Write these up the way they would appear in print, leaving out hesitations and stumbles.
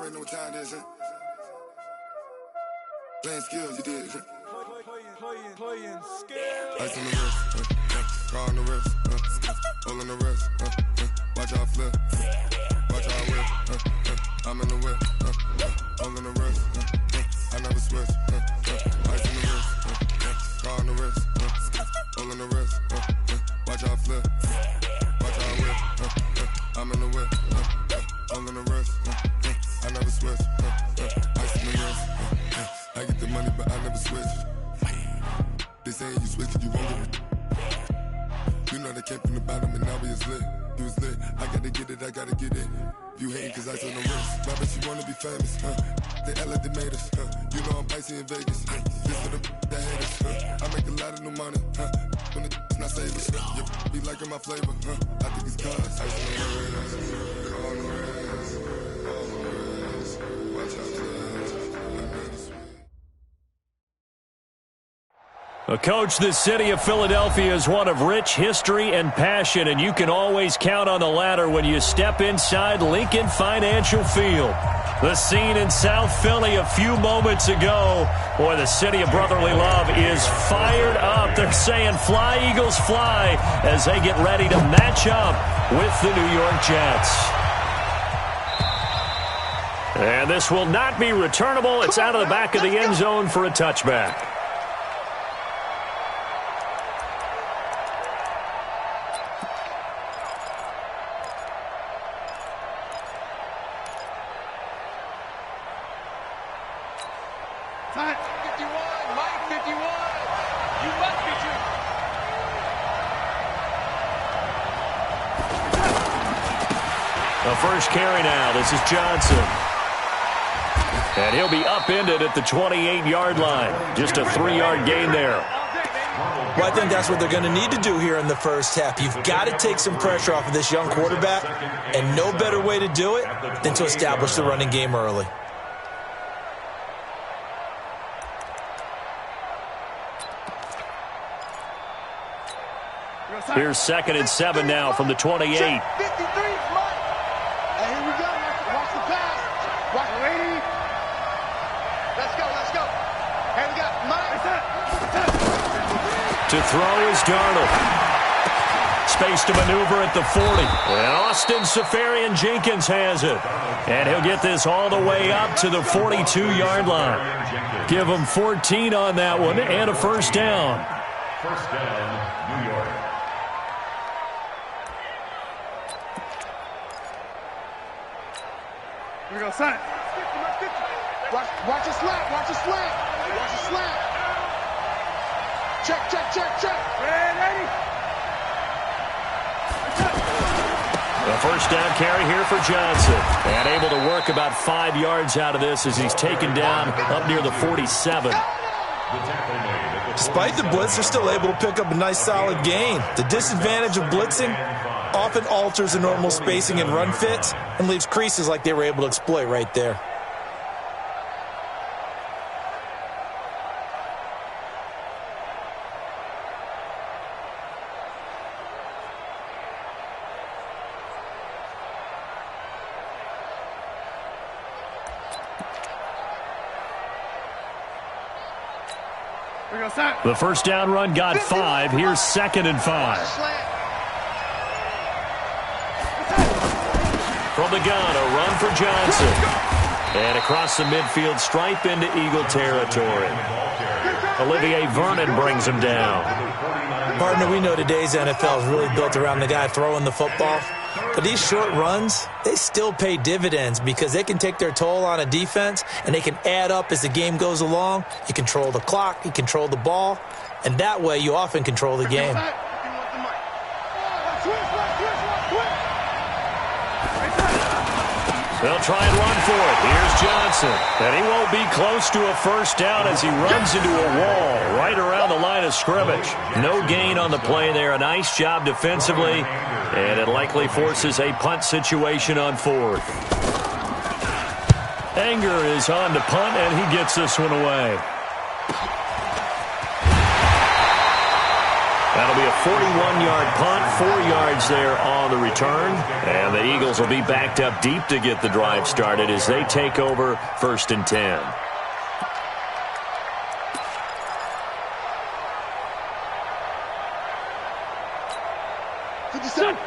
already know what time it is, huh? Playing skills, you did. Playing skills. Ice on the wrist, car on the wrist, hole in the wrist, watch how I flip, watch how I whip, I'm in the whip, hole in the wrist, I never switch, ice on the wrist, car on the wrist, hole in the wrist, watch how I flip, watch how I whip, I'm in the whip, hole in the wrist, I never switch, ice on the wrist, I get the money but I never switch. They saying you switch it, you won't get it. You know they came from the bottom and now we is lit. You was lit, I gotta get it, I gotta get it. You hating cause ice on the wrist. Why bet you wanna be famous, They act like they made us, You know I'm icy in Vegas. This for the that hate us, I make a lot of new money, When it's not savers, be liking my flavor, I think it's cause ice on the wrist, on the wrist, on the wrist. Watch out for Coach, the city of Philadelphia is one of rich history and passion, and you can always count on the latter when you step inside Lincoln Financial Field. The scene in South Philly a few moments ago. Boy, the city of brotherly love is fired up. They're saying fly, Eagles, fly, as they get ready to match up with the New York Jets. And this will not be returnable. It's out of the back of the end zone for a touchback. First carry now. This is Johnson. And he'll be upended at the 28-yard line. Just a 3-yard gain there. Well, I think that's what they're going to need to do here in the first half. You've got to take some pressure off of this young quarterback, and no better way to do it than to establish the running game early. Here's 2nd and 7 now from the 28. To throw is Darnold. Space to maneuver at the 40. And Austin Seferian-Jenkins has it. And he'll get this all the way up to the 42-yard line. Give him 14 on that one and a first down. First down, New York. Here we go, son. Watch a slant. Watch a slant. Watch a slant. Check. Ready. A first down carry here for Johnson. And able to work about 5 yards out of this as he's taken down up near the 47. Despite the blitz, they're still able to pick up a nice solid gain. The disadvantage of blitzing often alters the normal spacing and run fits and leaves creases like they were able to exploit right there. The first down run got 5. Here's 2nd and 5. From the gun, a run for Johnson. And across the midfield stripe into Eagle territory. Olivier Vernon brings him down. Partner, we know today's NFL is really built around the guy throwing the football. But these short runs, they still pay dividends because they can take their toll on a defense and they can add up as the game goes along. You control the clock, you control the ball, and that way you often control the game. They'll try and run for it. Here's Johnson. And he won't be close to a first down as he runs into a wall right around the line of scrimmage. No gain on the play there. A nice job defensively. And it likely forces a punt situation on 4th. Anger is on to punt, and he gets this one away. That'll be a 41-yard punt, 4 yards there on the return. And the Eagles will be backed up deep to get the drive started as they take over 1st and 10.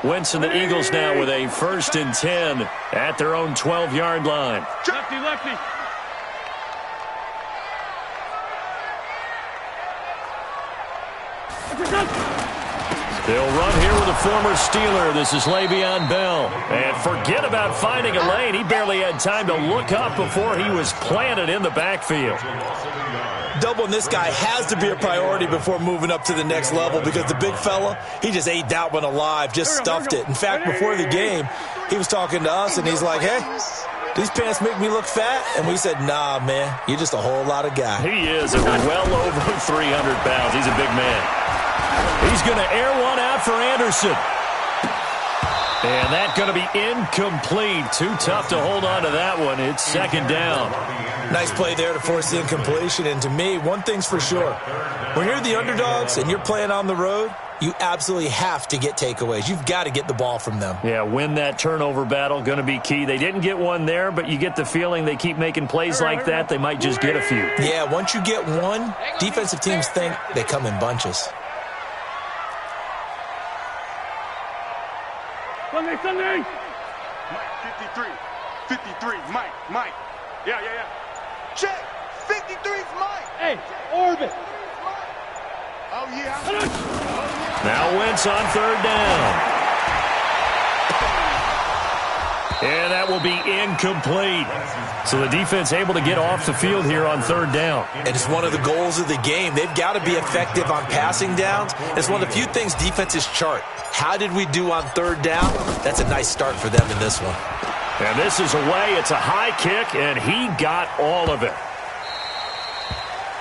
Wentz and the Eagles now with a 1st and 10 at their own 12-yard line. Lefty, lefty. They'll run here with a former Steeler. This is Le'Veon Bell. And forget about finding a lane. He barely had time to look up before he was planted in the backfield. Doubling this guy has to be a priority before moving up to the next level because the big fella, he just ate that one alive, just stuffed it. In fact, before the game, he was talking to us, and he's like, hey, these pants make me look fat? And we said, nah, man, you're just a whole lot of guy. He is well over 300 pounds. He's a big man. He's going to air one out for Anderson. And that's going to be incomplete. Too tough to hold on to that one. It's 2nd down. Nice play there to force the incompletion. And to me, one thing's for sure. When you're the underdogs and you're playing on the road, you absolutely have to get takeaways. You've got to get the ball from them. Yeah, win that turnover battle, going to be key. They didn't get one there, but you get the feeling they keep making plays like that, they might just get a few. Yeah, once you get one, defensive teams think they come in bunches. Sunday. Mike, 53, Mike. Yeah. Check, 53's Mike. Hey, orbit. Oh, yeah. Now Wentz on 3rd down. And that will be incomplete. So the defense able to get off the field here on 3rd down. And it's one of the goals of the game. They've got to be effective on passing downs. It's one of the few things defenses chart. How did we do on 3rd down? That's a nice start for them in this one. And this is away. It's a high kick, and he got all of it.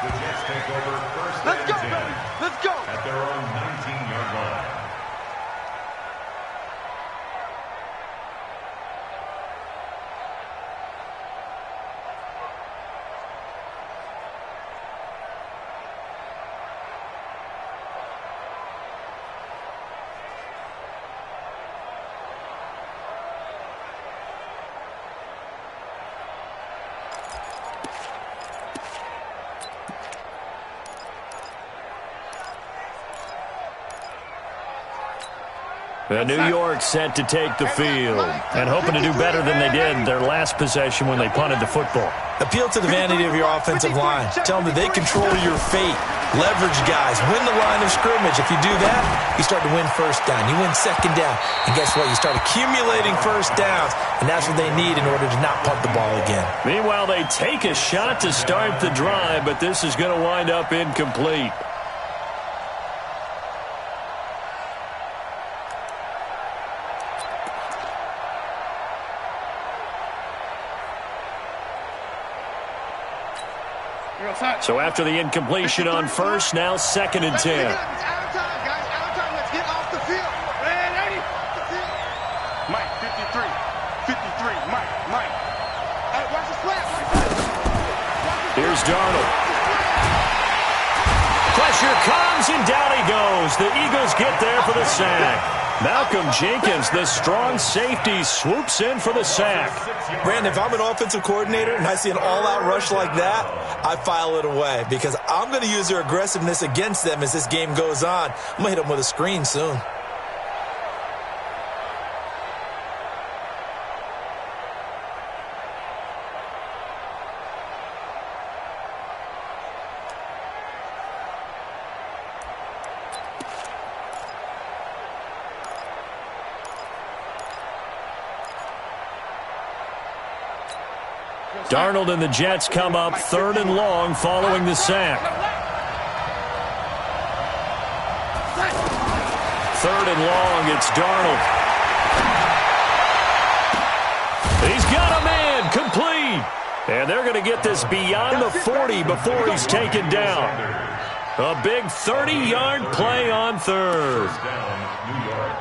The Jets take over 1st Let's and go, 10 baby. Let's go. at their own 19-yard line. New York set to take the field and hoping to do better than they did their last possession when they punted the football. Appeal to the vanity of your offensive line. Tell them that they control your fate. Leverage guys. Win the line of scrimmage. If you do that, you start to win 1st down. You win 2nd down. And guess what? You start accumulating 1st downs, and that's what they need in order to not punt the ball again. Meanwhile, they take a shot to start the drive, but this is going to wind up incomplete. So after the incompletion on 1st, now 2nd and 10. It's out of time, guys. Out of time. Let's get off the field. Mike, 53, Mike. Hey, watch the slap. Here's Darnold. Pressure comes, and down he goes. The Eagles get there for the sack. Malcolm Jenkins, the strong safety, swoops in for the sack. Brandon, if I'm an offensive coordinator and I see an all-out rush like that, I file it away because I'm going to use their aggressiveness against them as this game goes on. I'm going to hit them with a screen soon. Darnold and the Jets come up 3rd and long following the sack. 3rd and long, it's Darnold. He's got a man, complete. And they're going to get this beyond the 40 before he's taken down. A big 30-yard play on 3rd. First down, New York.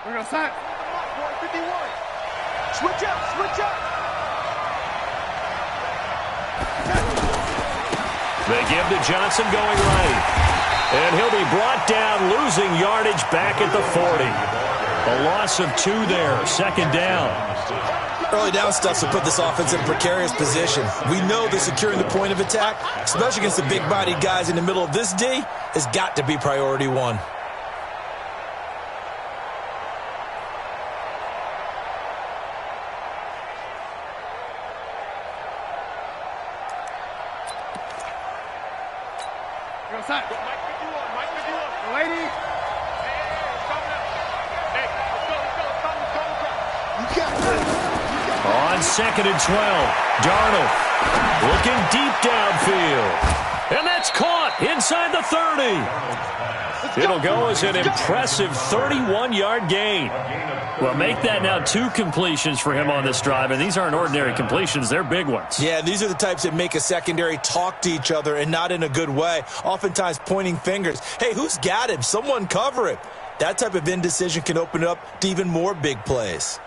We're going to sack. 51. Switch up, switch up. They give to Johnson going right. And he'll be brought down, losing yardage back at the 40. A loss of 2 there, second down. Early down stuff to put this offense in a precarious position. We know that securing the point of attack, especially against the big-bodied guys in the middle of this D, has got to be priority 1. On second and 12, Darnold looking deep downfield. And that's caught inside the 30. It'll go as an impressive 31-yard gain. Well, make that now 2 completions for him on this drive, and these aren't ordinary completions. They're big ones. Yeah, these are the types that make a secondary talk to each other and not in a good way, oftentimes pointing fingers. Hey, who's got him? Someone cover him. That type of indecision can open it up to even more big plays.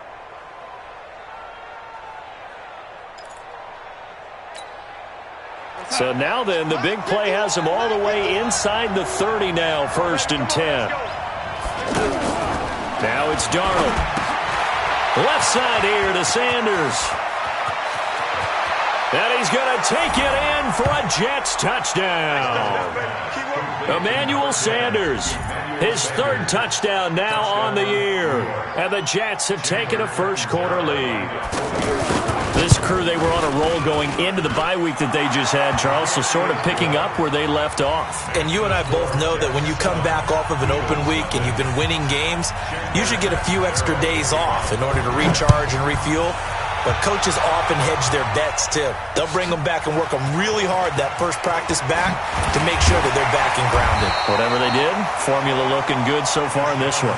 So now then, the big play has him all the way inside the 30 now, 1st and 10. Now it's Darnold. Left side here to Sanders. And he's going to take it in for a Jets touchdown. Emmanuel Sanders, his 3rd touchdown now on the year. And the Jets have taken a first-quarter lead. This crew, they were on a roll going into the bye week that they just had, Charles, so sort of picking up where they left off. And you and I both know that when you come back off of an open week and you've been winning games, you should get a few extra days off in order to recharge and refuel. But coaches often hedge their bets, too. They'll bring them back and work them really hard that first practice back to make sure that they're back and grounded. Whatever they did, formula looking good so far in this one.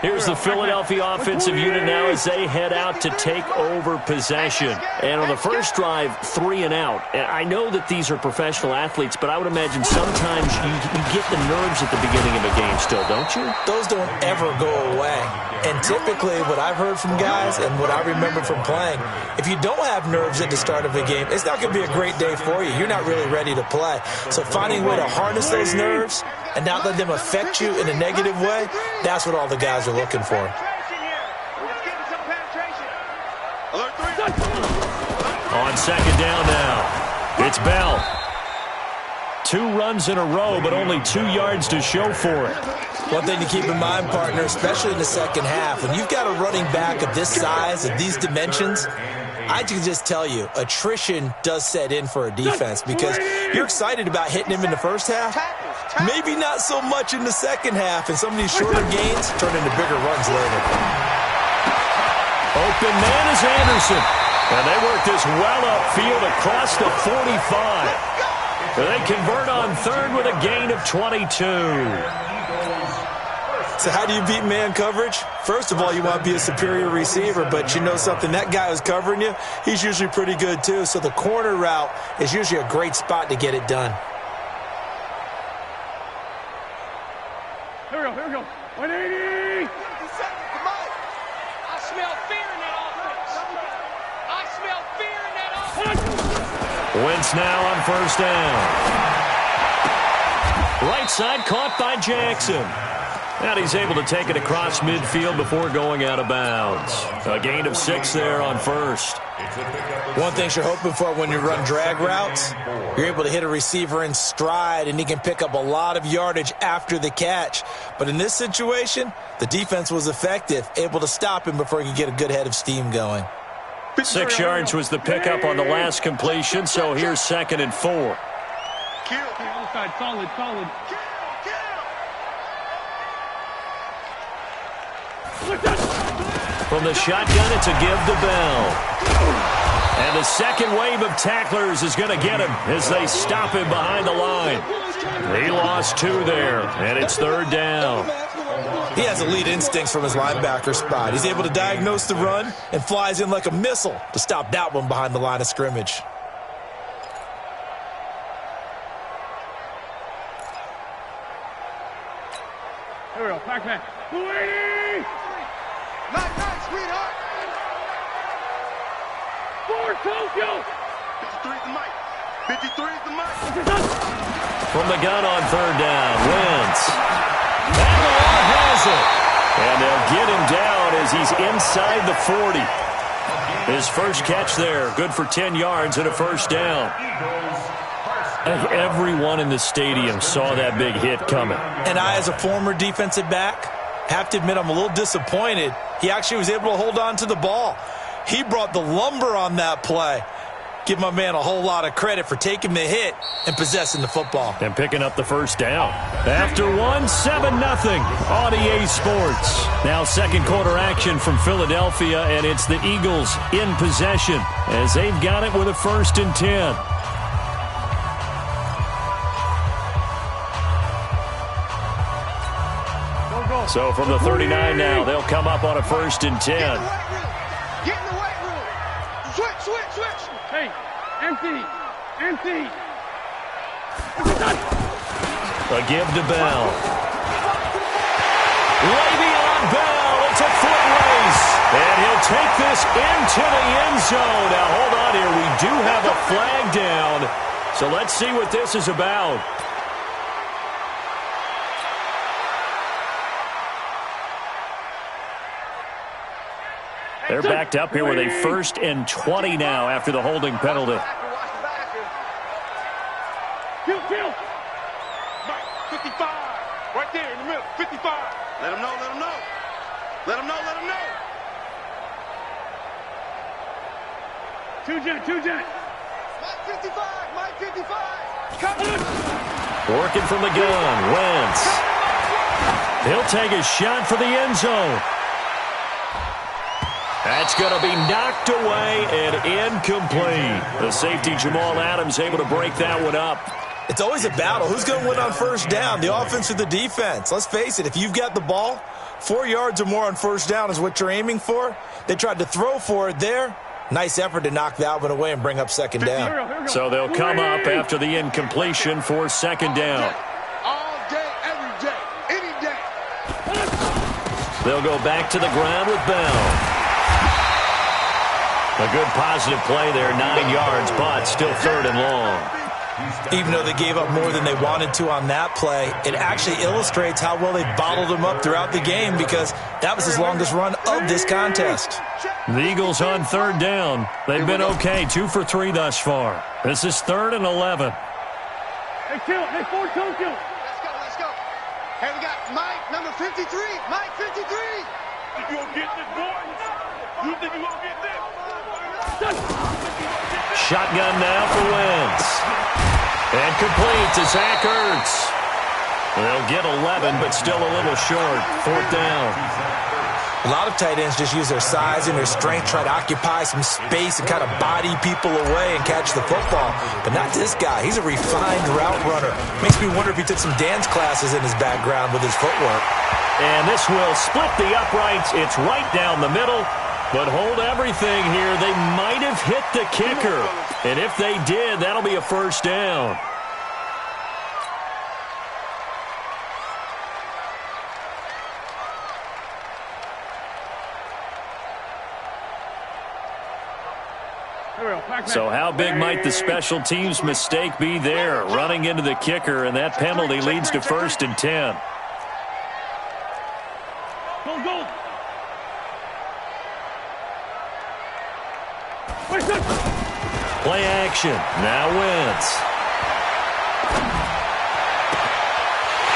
Here's the Philadelphia offensive unit now as they head out to take over possession. And on the first drive, 3 and out. And I know that these are professional athletes, but I would imagine sometimes you get the nerves at the beginning of a game still, don't you? Those don't ever go away. And typically what I've heard from guys and what I remember from playing, if you don't have nerves at the start of a game, it's not going to be a great day for you. You're not really ready to play. So finding a way to harness those nerves and not let them affect you in a negative way, that's what all the guys are looking for. On second down now, it's Bell. 2 runs in a row, but only 2 yards to show for it. One thing to keep in mind, partner, especially in the second half, when you've got a running back of this size, of these dimensions, I can just tell you, attrition does set in for a defense because you're excited about hitting him in the first half. Maybe not so much in the second half, and some of these shorter gains turn into bigger runs later. Open man is Anderson. And they work this well upfield across the 45. They convert on 3rd with a gain of 22. So how do you beat man coverage? First of all, you want to be a superior receiver, but you know something, that guy who's covering you, he's usually pretty good too. So the corner route is usually a great spot to get it done. Here we go. 180. I smell fear in that offense. I smell fear in that offense. Wentz now on first down. Right side caught by Jackson. And he's able to take it across midfield before going out of bounds. A gain of 6 there on first. One thing you're hoping for when you run drag routes, you're able to hit a receiver in stride and he can pick up a lot of yardage after the catch. But in this situation, the defense was effective, able to stop him before he could get a good head of steam going. 6 yards was the pickup on the last completion, so here's 2nd and 4. Kill. Outside, solid. From the shotgun, it's a give to Bell. And the second wave of tacklers is going to get him as they stop him behind the line. He lost 2 there, and it's 3rd down. He has elite instincts from his linebacker spot. He's able to diagnose the run and flies in like a missile to stop that one behind the line of scrimmage. back. 280! Night, sweetheart. 4 Tokyo! 53 is the mic. 53 is the mic. From the gun on third down, Wentz. Aguilar has it. And they'll get him down as he's inside the 40. His first catch there, good for 10 yards and a first down. I think everyone in the stadium saw that big hit coming. And I, as a former defensive back, have to admit I'm a little disappointed. He actually was able to hold on to the ball. He brought the lumber on that play. Give my man a whole lot of credit for taking the hit and possessing the football. And picking up the first down. After 1, 7-0 on EA Sports. Now second quarter action from Philadelphia, and it's the Eagles in possession as they've got it with a 1st and 10. So from the 39 now, they'll come up on a 1st and 10. Get in the weight room. Switch. Hey, empty. A give to Bell. Le'Veon Bell, it's a foot race. And he'll take this into the end zone. Now, hold on here. We do have a flag down. So let's see what this is about. They're backed up here with a 1st and 20 now after the holding penalty. Kill. 55. Right there in the middle. 55. Let him know. Two jet. Mike 55. Come on. Working from the gun, Wentz. He'll take a shot for the end zone. That's going to be knocked away and incomplete. The safety, Jamal Adams, able to break that one up. It's always a battle. Who's going to win on first down, the offense or the defense? Let's face it, if you've got the ball, 4 yards or more on first down is what you're aiming for. They tried to throw for it there. Nice effort to knock that one away and bring up second down. So they'll come up after the incompletion for second down. All day, every day, any day. They'll go back to the ground with Bell. A good positive play there, 9 yards, but still 3rd and long. Even though they gave up more than they wanted to on that play, it actually illustrates how well they bottled them up throughout the game because that was his longest run of this contest. The Eagles on 3rd down. They've been okay, 2 for 3 thus far. This is 3rd and 11. Hey, 4 Tokyo. Let's go. Hey, we got Mike, number 53. Mike 53. Think you gonna get this, boy? You think you gonna get this? Shotgun now for Wentz. And complete to Zach Ertz. They'll get 11, but still a little short. 4th down. A lot of tight ends just use their size and their strength, try to occupy some space and kind of body people away and catch the football. But not this guy. He's a refined route runner. Makes me wonder if he took some dance classes in his background with his footwork. And this will split the uprights. It's right down the middle. But hold everything here. They might have hit the kicker. And if they did, that'll be a first down. So how big might the special teams mistake be there? Running into the kicker, and that penalty leads to 1st and 10. Go. Play action. Now Wentz.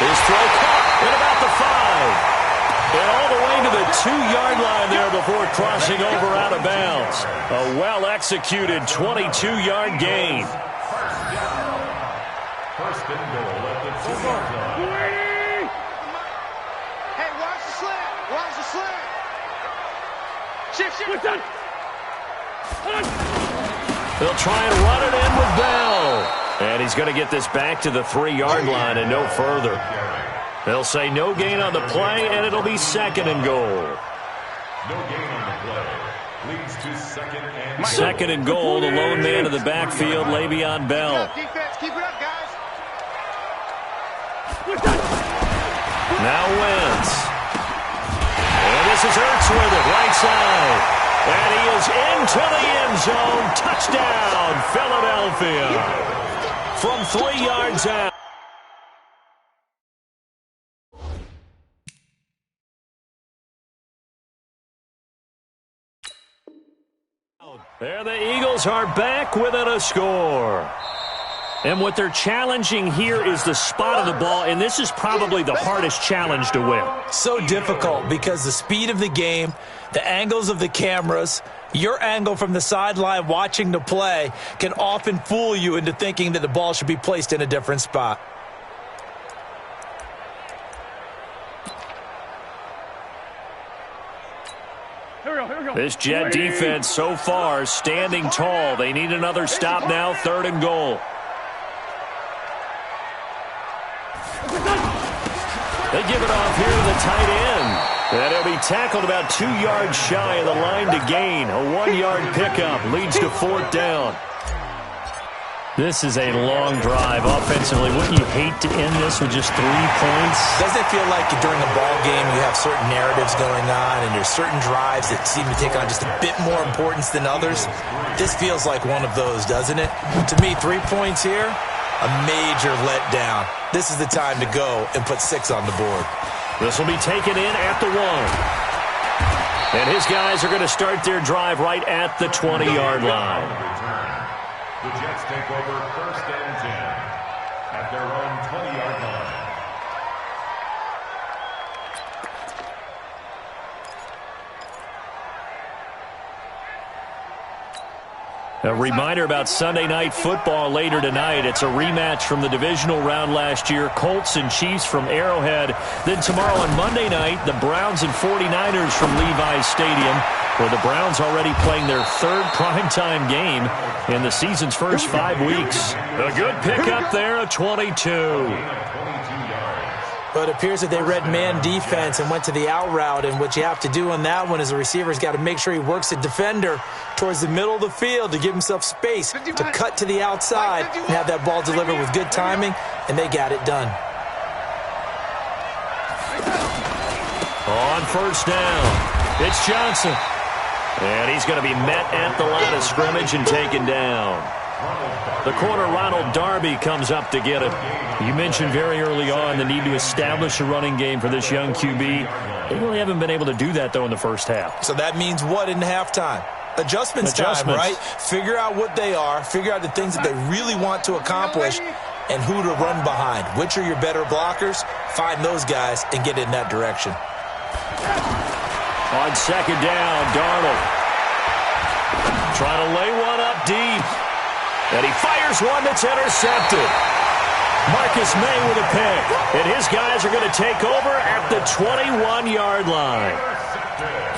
His throw caught at about the 5. And all the way to the 2-yard line there before crossing over out of bounds. A well-executed 22-yard gain. First and goal at the 2-yard line. Hey, watch the slant. Shift. They'll try and run it in with Bell. And he's going to get this back to the 3-yard line and no further. They'll say no gain on the play, and it'll be 2nd and goal. No gain on the play. Leads to 2nd and 2nd and goal, the lone man in the backfield, Le'Veon Bell. Defense, keep it up, guys. Now Wentz. And this is Ertz with it, right side. And he is into the end zone. Touchdown, Philadelphia. From 3 yards out. There the Eagles are back within a score. And what they're challenging here is the spot of the ball, and this is probably the hardest challenge to win. So difficult because the speed of the game, the angles of the cameras, your angle from the sideline watching the play can often fool you into thinking that the ball should be placed in a different spot. This Jet defense so far standing tall. They need another stop now, 3rd and goal. They give it off here to the tight end. And it'll be tackled about 2 yards shy of the line to gain. A 1-yard pickup leads to 4th down. This is a long drive offensively. Wouldn't you hate to end this with just 3 points? Doesn't it feel like during a ball game you have certain narratives going on and there's certain drives that seem to take on just a bit more importance than others? This feels like one of those, doesn't it? To me, 3 points here, a major letdown. This is the time to go and put 6 on the board. This will be taken in at the 1. And his guys are going to start their drive right at the 20-yard line. The Jets take over 1st and 10 at their own 20-yard line. A reminder about Sunday Night Football later tonight. It's a rematch from the divisional round last year. Colts and Chiefs from Arrowhead. Then tomorrow on Monday night, the Browns and 49ers from Levi's Stadium, where the Browns already playing their 3rd primetime game in the season's first 5 weeks. A good pickup there, a 22. But it appears that they read man defense and went to the out route, and what you have to do on that one is the receiver's got to make sure he works the defender towards the middle of the field to give himself space to cut to the outside and have that ball delivered with good timing, and they got it done. On 1st down, it's Johnson. And he's going to be met at the line of scrimmage and taken down. The corner, Ronald Darby, comes up to get it. You mentioned very early on the need to establish a running game for this young QB. They really haven't been able to do that, though, in the first half. So that means what in halftime? Adjustments time, right? Figure out what they are, figure out the things that they really want to accomplish, and who to run behind. Which are your better blockers? Find those guys and get in that direction. On 2nd down, Darnold trying to lay one up deep. And he fires one that's intercepted. Marcus May with a pick. And his guys are going to take over at the 21-yard line.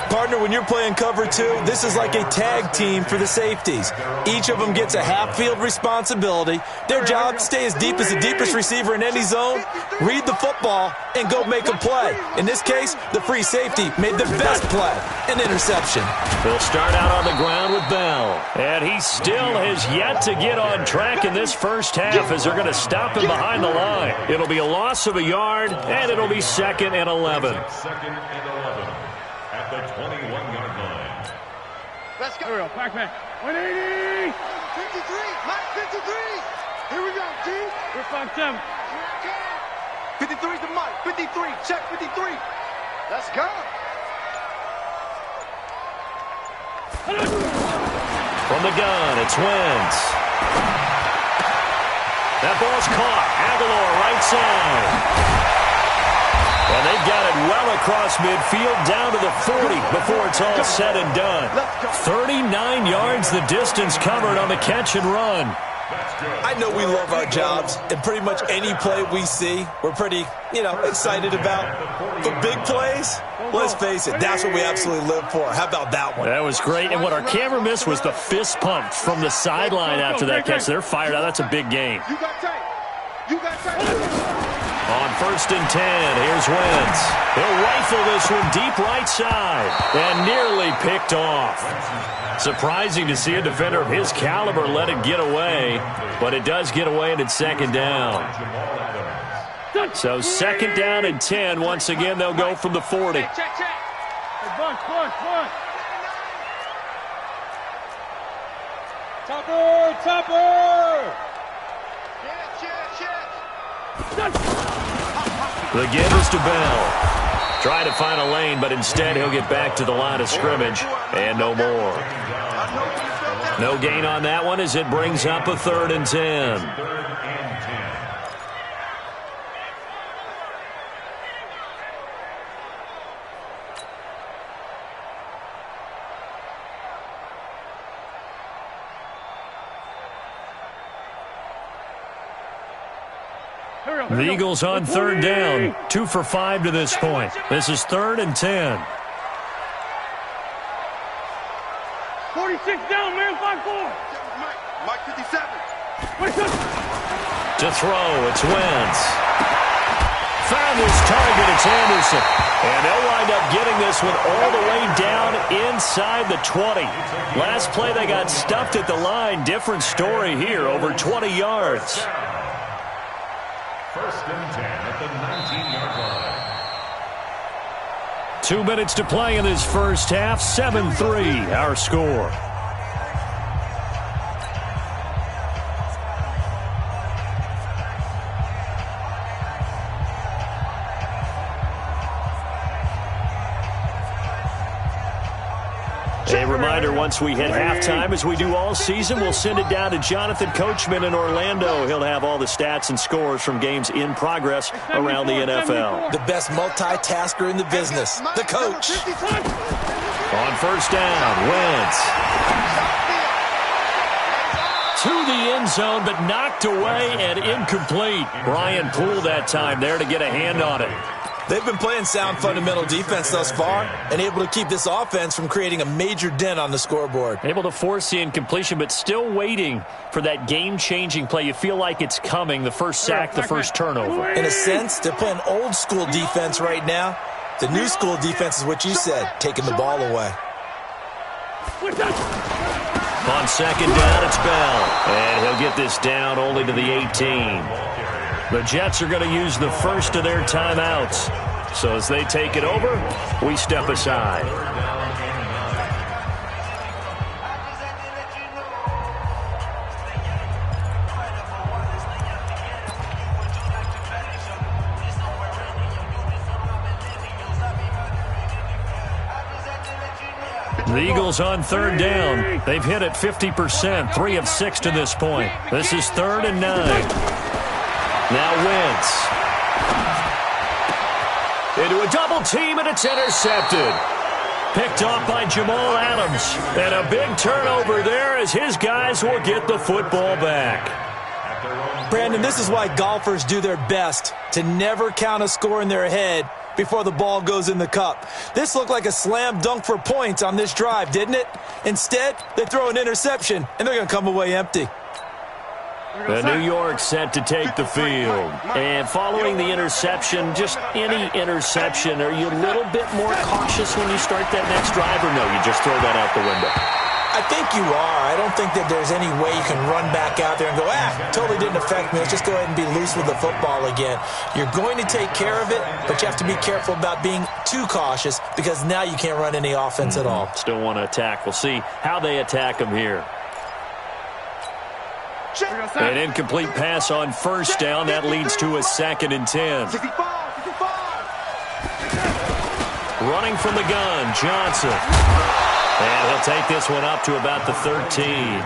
Partner, when you're playing cover 2, this is like a tag team for the safeties. Each of them gets a half-field responsibility. Their job, stay as deep as the deepest receiver in any zone, read the football, and go make a play. In this case, the free safety made the best play, an interception. They'll start out on the ground with Bell. And he still has yet to get on track in this first half as they're going to stop him behind the line. It'll be a loss of a yard, and it'll be 2nd and 11. 2nd and 11 at the 21-yard line. Let's go. Back. 180. 53. Mike, 53. Here we go, G. We're 5-7. 53 to Mike. 53. Check 53. Let's go. From the gun, it's Wentz. That ball's caught. Aguilar, right side. And they've got it well across midfield, down to the 40 before it's all said and done. 39 yards the distance covered on the catch and run. I know we love our jobs, and pretty much any play we see, we're pretty, excited about. But big plays, let's face it, that's what we absolutely live for. How about that one? That was great, and what our camera missed was the fist pump from the sideline after that catch. They're fired out. That's a big game. You got tape. On 1st and 10, here's Wentz. He'll rifle this one deep right side and nearly picked off. Surprising to see a defender of his caliber let it get away, but it does get away and it's 2nd down. So second down and 10. Once again, they'll go from the 40. Check. Hey, bunch. Topper! Check. The give is to Bell. Trying to find a lane, but instead he'll get back to the line of scrimmage and no more. No gain on that one as it brings up a 3rd and 10. The Eagles on 3rd down. 2 for 5 to this point. This is 3rd and 10. 46 down, man. 5-4. Mike 57. To throw, it's Wentz. Found his target, it's Anderson. And they'll wind up getting this one all the way down inside the 20. Last play they got stuffed at the line. Different story here, over 20 yards. 1st and 10 at the 19-yard line. 2 minutes to play in this first half. 7-3, our score. A reminder, once we hit halftime, as we do all season, we'll send it down to Jonathan Coachman in Orlando. He'll have all the stats and scores from games in progress around the NFL. The best multitasker in the business, the coach. On 1st down, Wentz. To the end zone, but knocked away and incomplete. Brian Poole that time there to get a hand on it. They've been playing sound fundamental defense thus far and able to keep this offense from creating a major dent on the scoreboard. Able to force the incompletion, but still waiting for that game-changing play. You feel like it's coming, the first sack, the first turnover. In a sense, they're playing old-school defense right now. The new-school defense is what you said, taking the ball away. On 2nd down, it's Bell. And he'll get this down only to the 18. The Jets are going to use the first of their timeouts. So as they take it over, we step aside. The Eagles on 3rd down. They've hit it 50%, 3 of 6 to this point. This is 3rd and 9. Now Wentz. Into a double team, and it's intercepted. Picked off by Jamal Adams. And a big turnover there as his guys will get the football back. Brandon, this is why golfers do their best to never count a score in their head before the ball goes in the cup. This looked like a slam dunk for points on this drive, didn't it? Instead, they throw an interception, and they're going to come away empty. The New York set to take the field. And following the interception, just any interception, are you a little bit more cautious when you start that next drive, or no, you just throw that out the window? I think you are. I don't think that there's any way you can run back out there and go, totally didn't affect me. Let's just go ahead and be loose with the football again. You're going to take care of it, but you have to be careful about being too cautious because now you can't run any offense at all. Still want to attack. We'll see how they attack them here. An incomplete pass on 1st down. That leads to a 2nd and 10. Running from the gun, Johnson. And he'll take this one up to about the 13.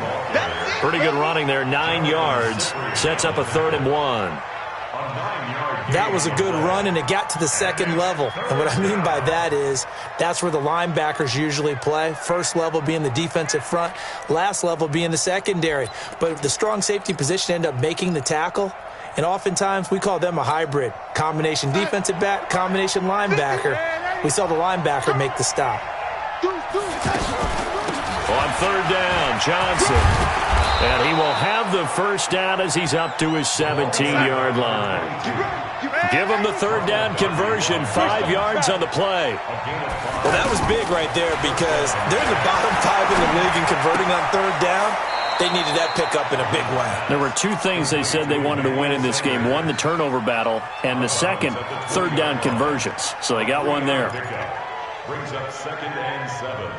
Pretty good running there, 9 yards. Sets up a 3rd and 1. That was a good run, and it got to the 2nd level. And what I mean by that is that's where the linebackers usually play. First level being the defensive front, last level being the secondary. But the strong safety position ended up making the tackle, and oftentimes we call them a hybrid. Combination defensive back, combination linebacker. We saw the linebacker make the stop. On 3rd down, Johnson. And he will have the first down as he's up to his 17-yard line. Give him the 3rd down conversion, 5 yards on the play. Well, that was big right there because they're the bottom 5 in the league in converting on 3rd down. They needed that pickup in a big way. There were two things they said they wanted to win in this game. One, the turnover battle, and the second, third down conversions. So they got one there. Brings up 2nd and 7.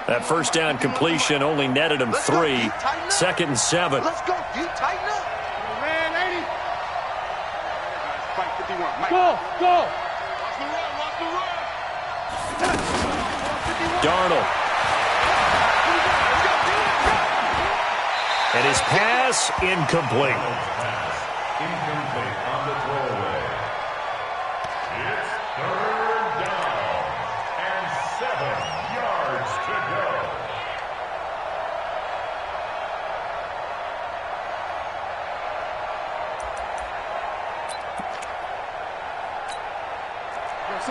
That first down completion only netted him 3. 2nd and 7. Let's go, D. Tighten up. Man, 80. Fight 51. Mike. Go. Watch the run. Darnold. And his pass incomplete. Incomplete on the throwaway. It's 3rd down and 7 yards to go.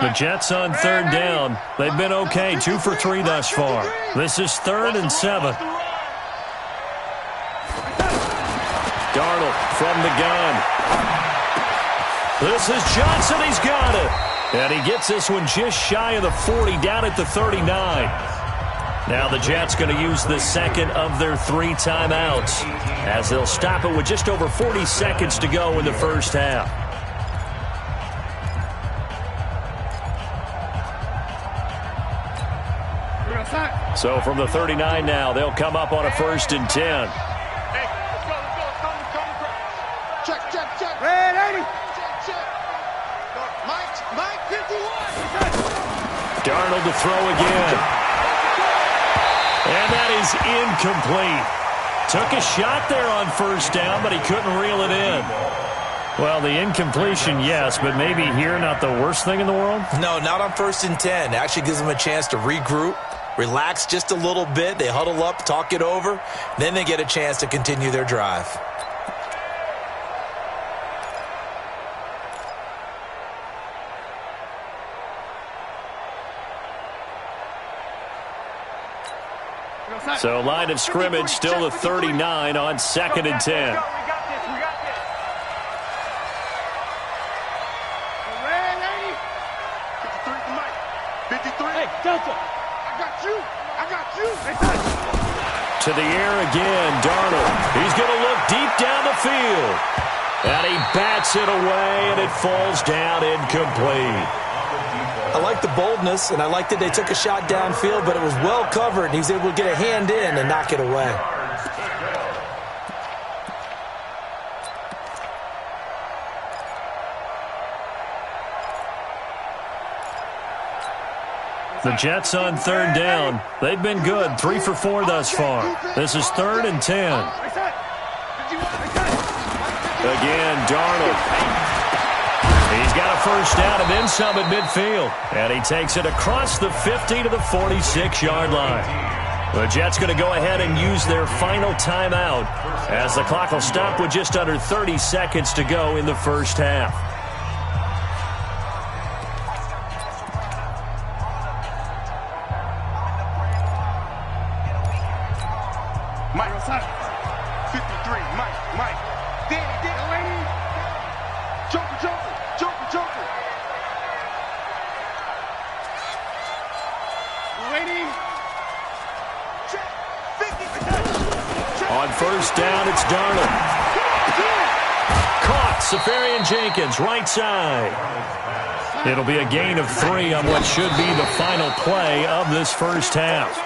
The Jets on 3rd down. They've been okay, 2 for 3 thus far. This is 3rd and 7. Darnold from the gun. This is Johnson. He's got it. And he gets this one just shy of the 40, down at the 39. Now the Jets going to use the second of their 3 timeouts as they'll stop it with just over 40 seconds to go in the first half. So from the 39 now, they'll come up on a 1st and 10. Hey, let's go. Check. Red 80. Check. Mike 51. Darnold to throw again. And that is incomplete. Took a shot there on 1st down, but he couldn't reel it in. Well, the incompletion, yes, but maybe here not the worst thing in the world? No, not on 1st and 10. It actually gives them a chance to regroup, relax just a little bit. They huddle up, talk it over. Then they get a chance to continue their drive. So line of scrimmage still the 39 on 2nd and 10. We got this. Red 80. 53 to Mike. 53. Hey, Delta. I got you. To the air again, Darnold. He's going to look deep down the field. And he bats it away, and it falls down incomplete. I like the boldness, and I like that they took a shot downfield, but it was well covered, and he was able to get a hand in and knock it away. The Jets on 3rd down. They've been good, 3 for 4 thus far. This is 3rd and 10. Again, Darnold. He's got a first down and then some at midfield. And he takes it across the 50 to the 46-yard line. The Jets going to go ahead and use their final timeout as the clock will stop with just under 30 seconds to go in the first half. Mike, 53, Mike. Danny, lady. Joker. Waiting. Check. 50. On 1st down, it's Darnold. Caught. Safarian Jenkins, right side. It'll be a gain of 3 on what should be the final play of this first half.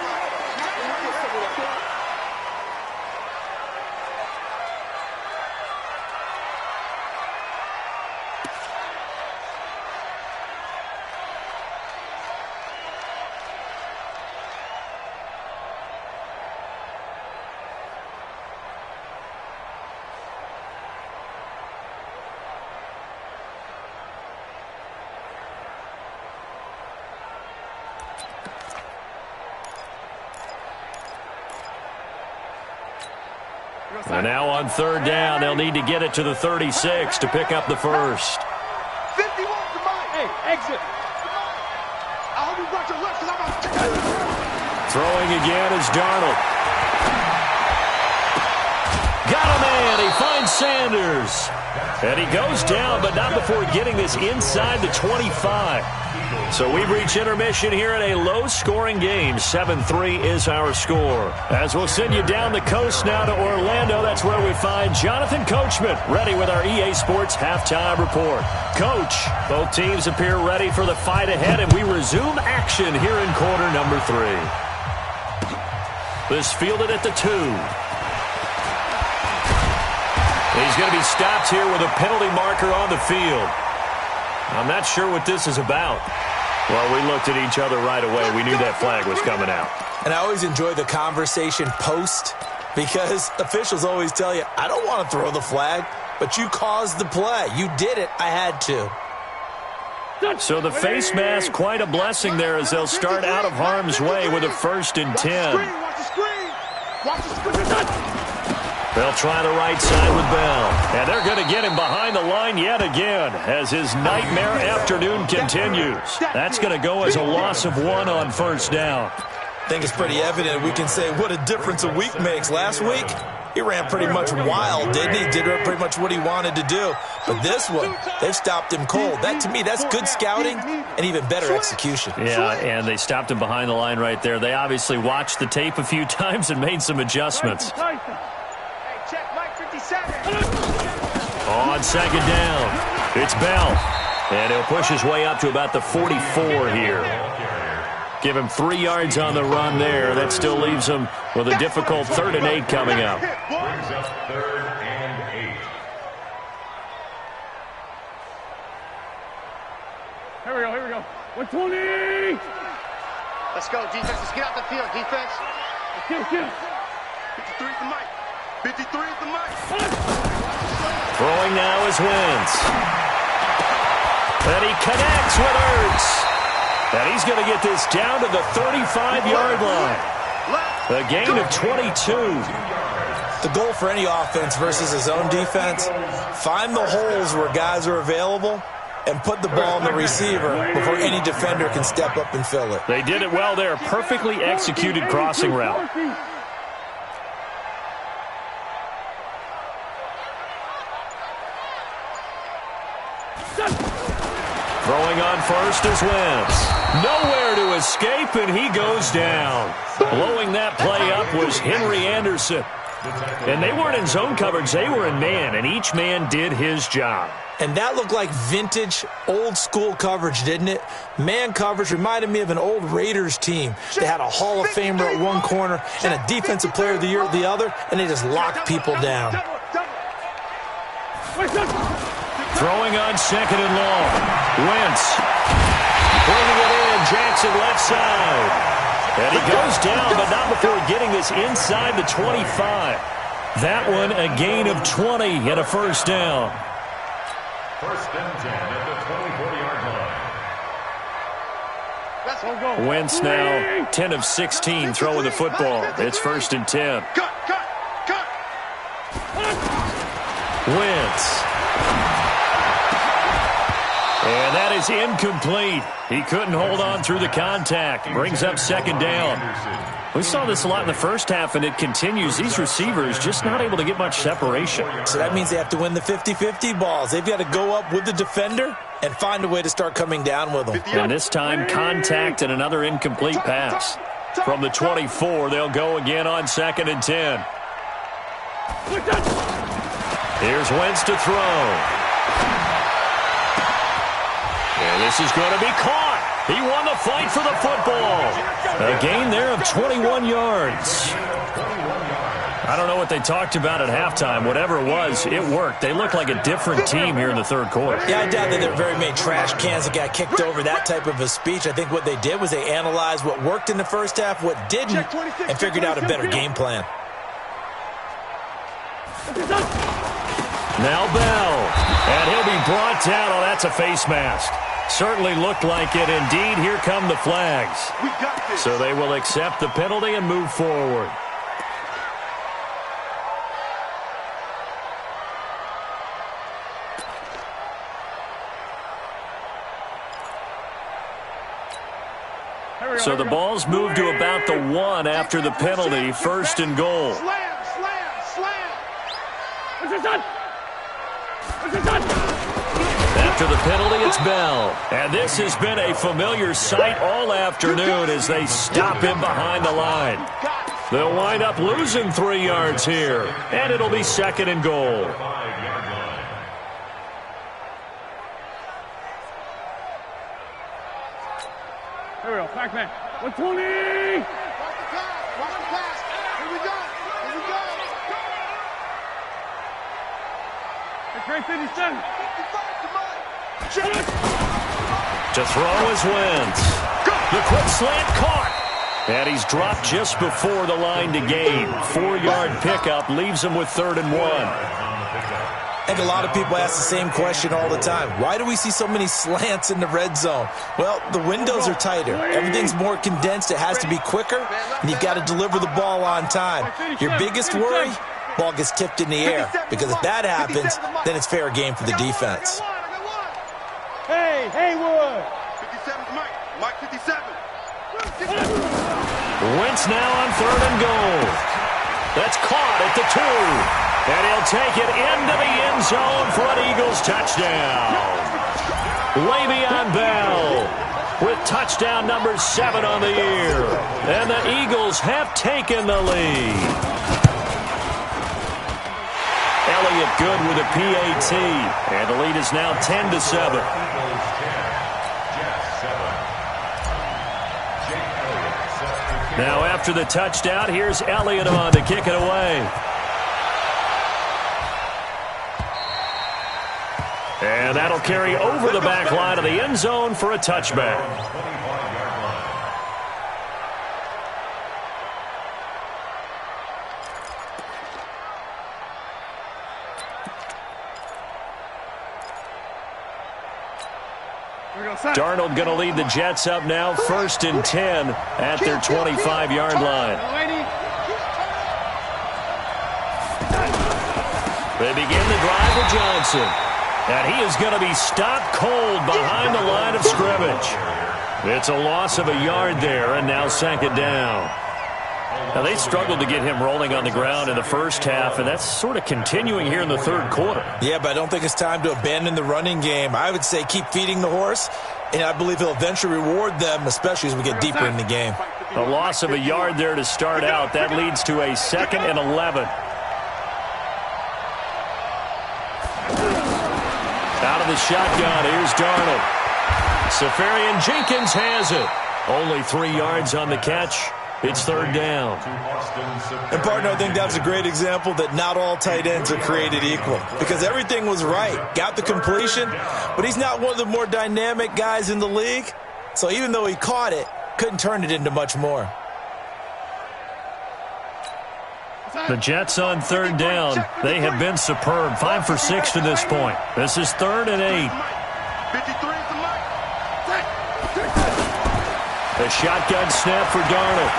And now on 3rd down, they'll need to get it to the 36 to pick up the first. 51 to Mike. Hey, exit. I hope you brought your left because I'm about to kick it. Throwing again is Darnold. Got a man. He finds Sanders. And he goes down, but not before getting this inside the 25. So we've reached intermission here in a low-scoring game. 7-3 is our score. As we'll send you down the coast now to Orlando, that's where we find Jonathan Coachman, ready with our EA Sports halftime report. Coach, both teams appear ready for the fight ahead, and we resume action here in quarter number 3. This fielded at the 2. He's going to be stopped here with a penalty marker on the field. I'm not sure what this is about. Well, we looked at each other right away. We knew that flag was coming out. And I always enjoy the conversation post because officials always tell you, I don't want to throw the flag, but you caused the play. You did it. I had to. So the face mask, quite a blessing there as they'll start out of harm's way with a 1st and 10. Watch the screen. Watch the screen. They'll try the right side with Bell. And they're going to get him behind the line yet again as his nightmare afternoon continues. That's going to go as a loss of 1 on 1st down. I think it's pretty evident. We can say what a difference a week makes. Last week, he ran pretty much wild, didn't he? Did pretty much what he wanted to do. But this one, they've stopped him cold. That, to me, that's good scouting and even better execution. Yeah, and they stopped him behind the line right there. They obviously watched the tape a few times and made some adjustments. On 2nd down, it's Bell. And he'll push his way up to about the 44 here. Give him 3 yards on the run there. That still leaves him with a difficult 3rd and 8 coming up. Brings up 3rd and 8. Here we go. 120. Let's go, defense. Let's get out the field, defense. Let's get him. 53 is the mic. 53 is the mic. Throwing now is Wentz. And he connects with Ertz. And he's going to get this down to the 35-yard line. A gain of 22. The goal for any offense versus his own defense, find the holes where guys are available and put the ball in the receiver before any defender can step up and fill it. They did it well there. Perfectly executed crossing route. Throwing on 1st is Wentz. Nowhere to escape, and he goes down. Blowing that play up was Henry Anderson. And they weren't in zone coverage. They were in man, and each man did his job. And that looked like vintage, old-school coverage, didn't it? Man coverage reminded me of an old Raiders team. They had a Hall of Famer at one corner and a Defensive Player of the Year at the other, and they just locked people down. Throwing on 2nd and long. Wentz. Bringing it in. Jackson left side. And he goes down, but not before getting this inside the 25. That one a gain of 20 and a 1st down. 1st and 10 at the 24-yard line. Wentz now 10 of 16 throwing the football. It's 1st and 10. Cut. Wentz. And that is incomplete. He couldn't hold on through the contact. Brings up 2nd down. We saw this a lot in the first half, and it continues. These receivers just not able to get much separation. So that means they have to win the 50-50 balls. They've got to go up with the defender and find a way to start coming down with them. And this time, contact and another incomplete pass. From the 24, they'll go again on 2nd and 10. Here's Wentz to throw. And this is going to be caught. He won the fight for the football. A gain there of 21 yards. I don't know what they talked about at halftime. Whatever it was, it worked. They looked like a different team here in the 3rd quarter. Yeah, I doubt that there were very many trash cans that got kicked over, that type of a speech. I think what they did was they analyzed what worked in the first half, what didn't, and figured out a better game plan. Now Bell. And he'll be brought down. Oh, that's a face mask. Certainly looked like it. Indeed, here come the flags. So they will accept the penalty and move forward. So the ball's moved to about the 1 after the penalty. 1st and goal. After the penalty, it's Bell. And this has been a familiar sight all afternoon as they stop him behind the line. They'll wind up losing 3 yards here, and it'll be 2nd and goal. Here we go, Pac-Man. 120! Watch the pass. Here we go. It's great 57. 55 to To throw is Wentz. The quick slant caught. And he's dropped just before the line to gain. 4-yard pickup leaves him with 3rd and 1. I think a lot of people ask the same question all the time. Why do we see so many slants in the red zone? Well, the windows are tighter. Everything's more condensed. It has to be quicker, and you've got to deliver the ball on time. Your biggest worry, ball gets tipped in the air, because if that happens, then it's fair game for the defense. Hey, Haywood! 57's Mike 57. Wentz now on 3rd and goal. That's caught at the 2. And he'll take it into the end zone for an Eagles touchdown. Le'Veon Bell with touchdown number 7 on the year. And the Eagles have taken the lead. Elliott good with a PAT. And the lead is now 10-7. Now after the touchdown, here's Elliott on to kick it away. And that'll carry over the back line of the end zone for a touchback. Darnold going to lead the Jets up now, 1st and 10 at their 25-yard line. They begin the drive with Johnson. And he is going to be stopped cold behind the line of scrimmage. It's a loss of a yard there, and now 2nd down. Now, they struggled to get him rolling on the ground in the first half, and that's sort of continuing here in the 3rd quarter. Yeah, but I don't think it's time to abandon the running game. I would say keep feeding the horse, and I believe he'll eventually reward them, especially as we get deeper in the game. A loss of a yard there to start out. That leads to a 2nd and 11. Out of the shotgun, here's Darnold. Safarian Jenkins has it. Only 3 yards on the catch. It's 3rd down. And, partner, I think that's a great example that not all tight ends are created equal, because everything was right. Got the completion, but he's not one of the more dynamic guys in the league. So even though he caught it, couldn't turn it into much more. The Jets on 3rd down. They have been superb. 5 for 6 to this point. This is 3rd and 8. The shotgun snap for Darnold.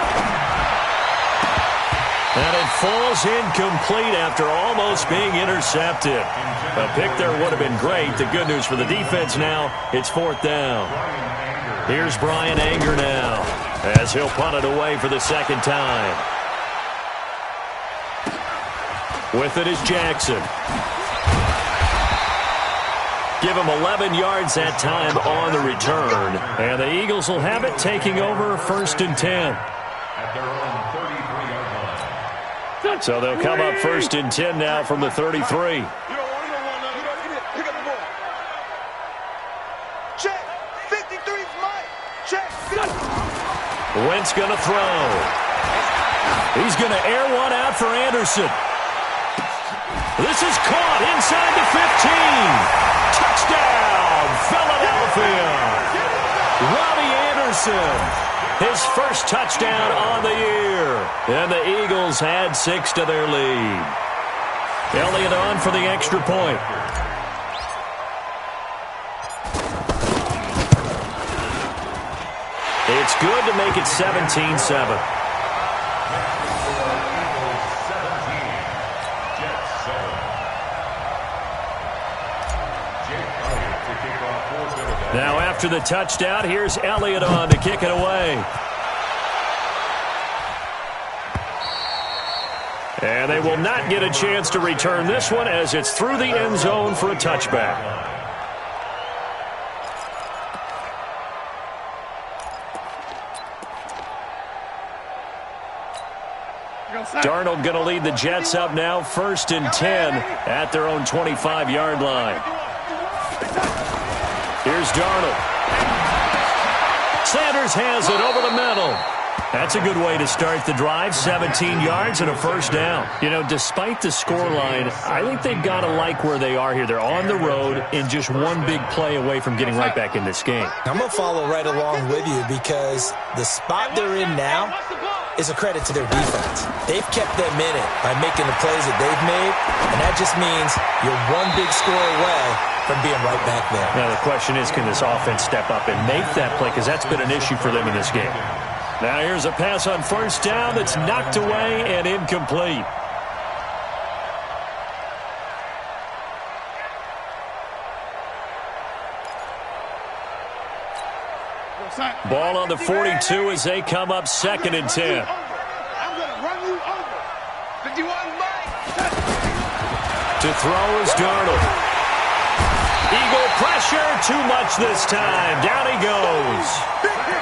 And it falls incomplete after almost being intercepted. A pick there would have been great. The good news for the defense now, it's 4th down. Here's Brian Anger now as he'll punt it away for the 2nd time. With it is Jackson. Give him 11 yards that time on the return. And the Eagles will have it, taking over 1st and 10. So they'll come up 1st and 10 now from the 33. Check. 53's Mike. Check. Wentz going to throw. He's going to air one out for Anderson. This is caught inside the 15. Touchdown, Philadelphia. Robbie Anderson, his first touchdown on the year. And the Eagles add 6 to their lead. Elliott on for the extra point. It's good to make it 17-7. Now after the touchdown, here's Elliott on to kick it away. And they will not get a chance to return this one as it's through the end zone for a touchback. Darnold going to lead the Jets up now, 1st and 10 at their own 25-yard line. Here's Darnold. Sanders has it over the middle. That's a good way to start the drive, 17 yards and a first down. You know, despite the scoreline, I think they've got to like where they are here. They're on the road and just one big play away from getting right back in this game. I'm going to follow right along with you because the spot they're in now is a credit to their defense. They've kept them in it by making the plays that they've made, and that just means you're one big score away from being right back there. Now the question is, can this offense step up and make that play? Because that's been an issue for them in this game. Now here's a pass on first down that's knocked away and incomplete. Ball on the 42 as they come up 2nd and 10. I'm going to run you over. 51, Mike. To throw is Darnold. Eagle pressure, too much this time. Down he goes.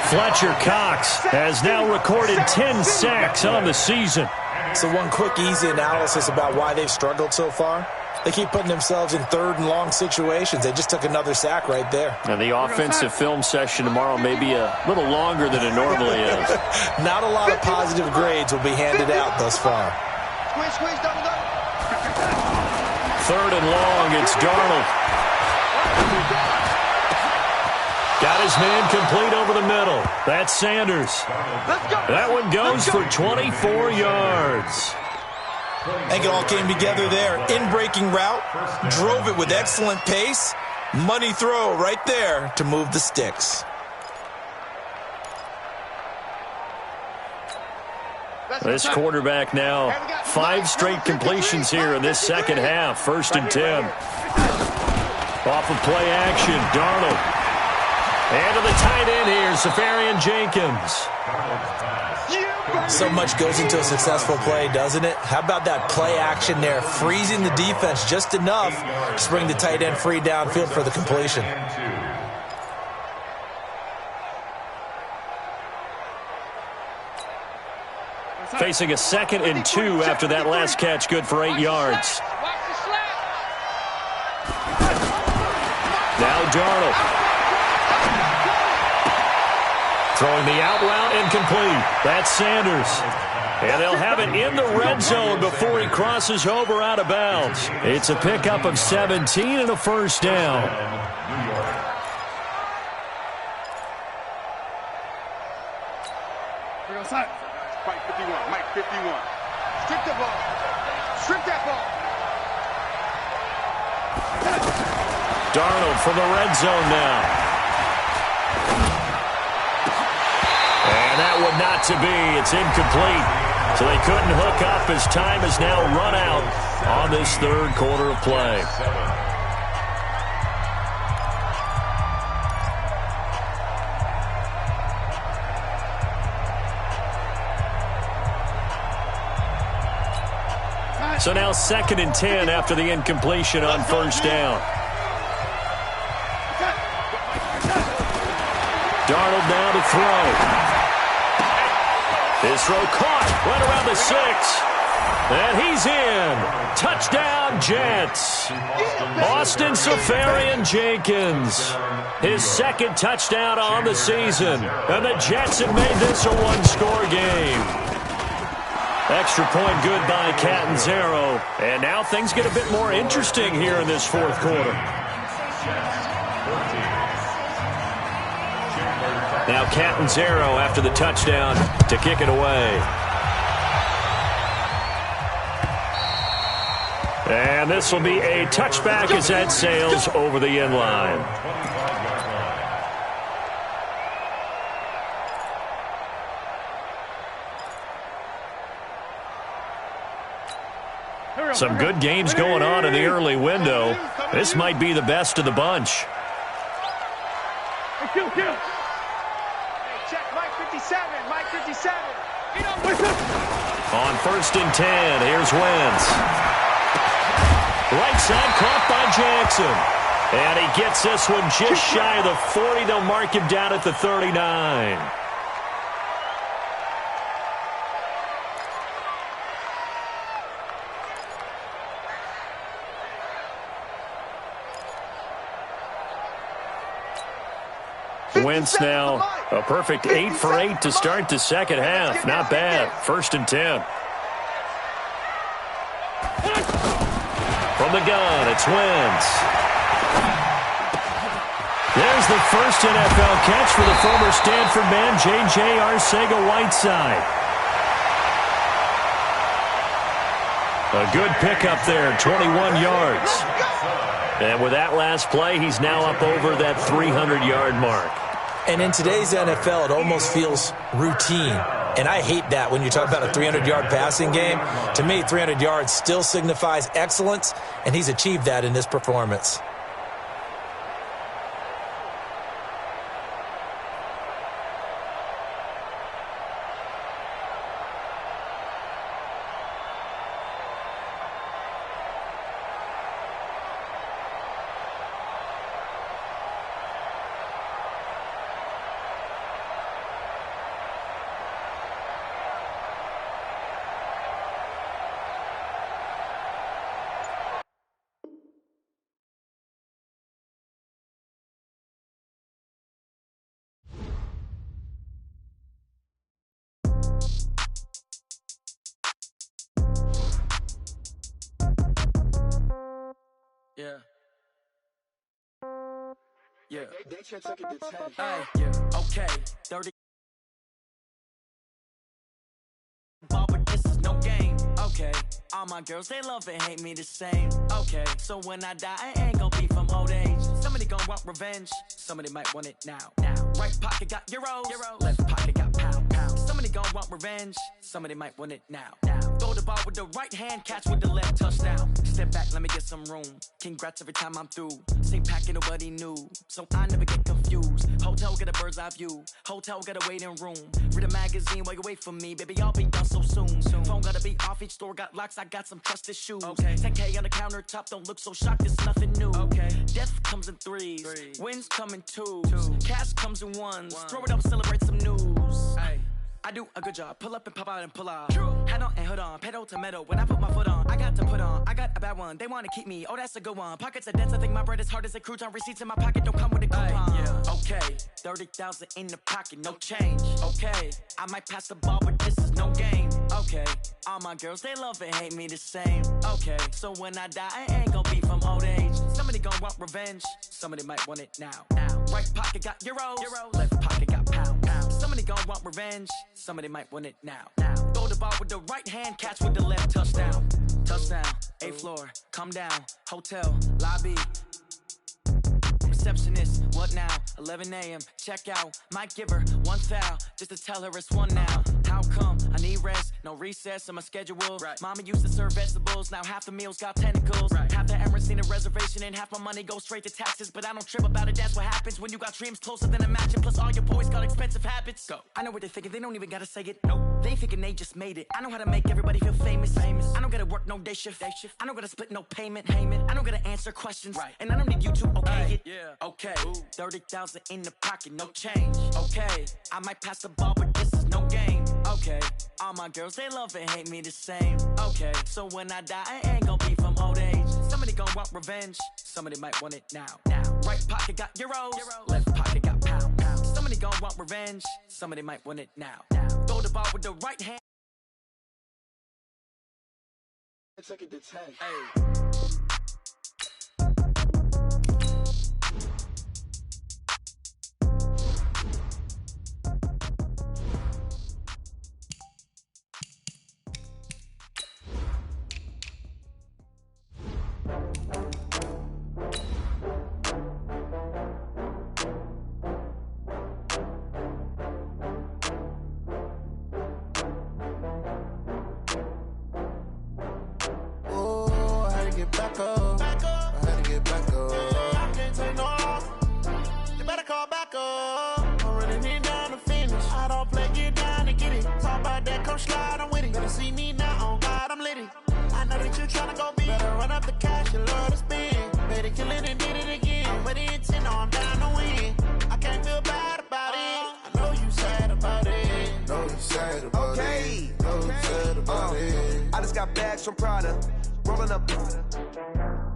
Fletcher Cox has now recorded 10 sacks on the season. So one quick, easy analysis about why they've struggled so far. They keep putting themselves in 3rd and long situations. They just took another sack right there. And the offensive film session tomorrow may be a little longer than it normally is. Not a lot of positive grades will be handed out thus far. Squeeze, double. 3rd and long, it's Darnold. Got his man complete over the middle. That's Sanders. That one goes for 24 yards. I think it all came together there. In-breaking route, drove it with excellent pace. Money throw right there to move the sticks. This quarterback now 5 straight completions here in this second half. 1st and 10. Off of play action, Darnold. And to the tight end here, Safarian Jenkins. So much goes into a successful play, doesn't it? How about that play action there, freezing the defense just enough to bring the tight end free downfield for the completion. Facing a 2nd and 2 after that last catch, good for 8 yards. Now Darnold. Throwing the out route incomplete. That's Sanders. And they'll have it in the red zone before he crosses over out of bounds. It's a pickup of 17 and a first down. Mike 51, Mike 51. Strip the ball. Strip that ball. Darnold from the red zone now. And that one not to be. It's incomplete. So they couldn't hook up as time has now run out on this 3rd quarter of play. So now 2nd and 10 after the incompletion on first down. Darnold now to throw. His throw caught, right around the 6. And he's in. Touchdown, Jets. Austin Safarian Jenkins. His 2nd touchdown on the season. And the Jets have made this a one-score game. Extra point good by Catanzaro. And now things get a bit more interesting here in this 4th quarter. Now Catanzaro after the touchdown to kick it away. And this will be a touchback as that sails over the end line. Some good games going on in the early window. This might be the best of the bunch. Hey, check, Mike 57, Mike 57. On 1st and 10, here's Wentz. Right side caught by Jackson. And he gets this one just shy of the 40. They'll mark him down at the 39. Wentz now a perfect 8 for 8 to start the second half. Not bad. 1st and 10. From the gun, it's Wentz. There's the first NFL catch for the former Stanford man, J.J. Arcega-Whiteside. A good pickup there, 21 yards. And with that last play, he's now up over that 300-yard mark. And in today's NFL, it almost feels routine. And I hate that when you talk about a 300-yard passing game. To me, 300 yards still signifies excellence, and he's achieved that in this performance. Yeah. They took it to 10. Yeah. Okay. 30. But this is no game. Okay. All my girls, they love and hate me the same. Okay. So when I die, I ain't gonna be from old age. Somebody gonna want revenge. Somebody might want it now. Right pocket got euros. Left pocket got pound. Somebody gonna want revenge. Somebody might want it now. Throw the ball with the right hand, catch with the left, touchdown. Step back, let me get some room. Congrats every time I'm through. Same packing, nobody knew, so I never get confused. Hotel got a bird's eye view. Hotel got a waiting room. Read a magazine while you wait for me, baby. I'll be done so soon. Phone gotta be off, each store got locks. I got some trusted shoes. Okay. 10K on the countertop, don't look so shocked. It's nothing new. Okay. Death comes in threes. Wins come in twos. Cash comes in ones. Throw it up, celebrate some news. Ay. I do a good job. Pull up and pop out and pull out. Head on and hood on. Pedal to metal. When I put my foot on, I got to put on. I got a bad one. They want to keep me. Oh, that's a good one. Pockets are dense. I think my bread is hard as a crouton. Receipts in my pocket don't come with a coupon. Yeah. Okay. 30,000 in the pocket. No change. Okay. I might pass the ball, but this is no game. Okay. All my girls, they love and hate me the same. Okay. So when I die, I ain't gonna be from old age. Somebody gonna want revenge. Somebody might want it now. Right pocket got euros. Left pocket got pound. Somebody gonna want revenge. Somebody might want it now. Throw the ball with the right hand, catch with the left, touchdown. Touchdown, 8th floor, come down, hotel, lobby. Receptionist, what now? 11 a.m., check out. Might give her one foul, just to tell her it's one now. How come? I need rest, no recess in my schedule. Right. Mama used to serve vegetables, now half the meals got tentacles. Right. Half the Emirates need a reservation and half my money goes straight to taxes. But I don't trip about it, that's what happens when you got dreams closer than a match. And plus all your boys got expensive habits. Go. I know what they're thinking, they don't even gotta say it. Nope. They ain't thinking they just made it. I know how to make everybody feel famous. I don't gotta work no day shift. I don't gotta split no payment. I don't gotta answer questions. Right. And I don't need you to okay it. Yeah. Okay. 30,000 in the pocket, no change. Okay. I might pass the ball, but this is no game. Okay. All my girls, they love and hate me the same. Okay. So when I die, I ain't gonna be from old age. Somebody gonna want revenge. Somebody might want it now. Right pocket got euros. Left pocket got pound. Somebody gonna want revenge. Somebody might want it now. Throw the ball with the right hand. I took it to 10. Hey. Run up the cash and love to spend. Better kill it and did it again. With the intent, I'm down to win. I can't feel bad about it. I know you sad about it. Know you sad about it. Know you sad about it. I just got bags from Prada. Rolling up.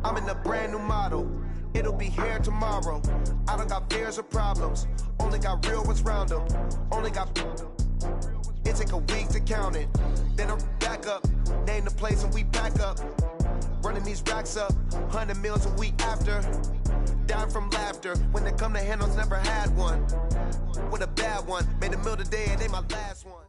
I'm in a brand new model. It'll be here tomorrow. I don't got fears or problems. Only got real ones round them. Only got. It take a week to count it. Then I'm back up. Name the place and we back up. Running these racks up. 100 meals a week after. Down from laughter. When they come to handles, never had one. With a bad one. Made a meal today and they my last one.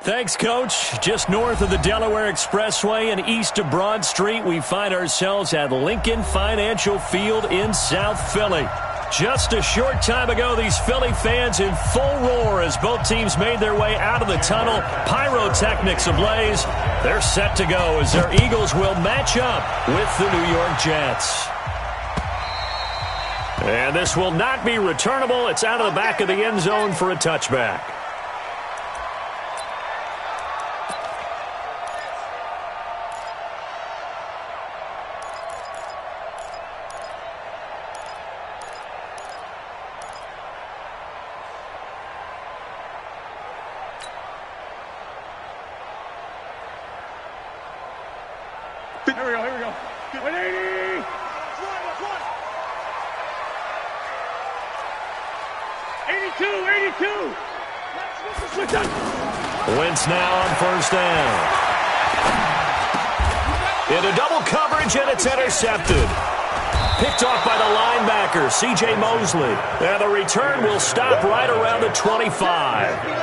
Thanks, Coach. Just north of the Delaware Expressway and east of Broad Street, we find ourselves at Lincoln Financial Field in South Philly. Just a short time ago, these Philly fans in full roar as both teams made their way out of the tunnel. Pyrotechnics ablaze. They're set to go as their Eagles will match up with the New York Jets. And this will not be returnable. It's out of the back of the end zone for a touchback. Here we go. 180! That's one. 82! Wentz now on first down. Into double coverage, and it's intercepted. Picked off by the linebacker, C.J. Mosley. And the return will stop right around the 25.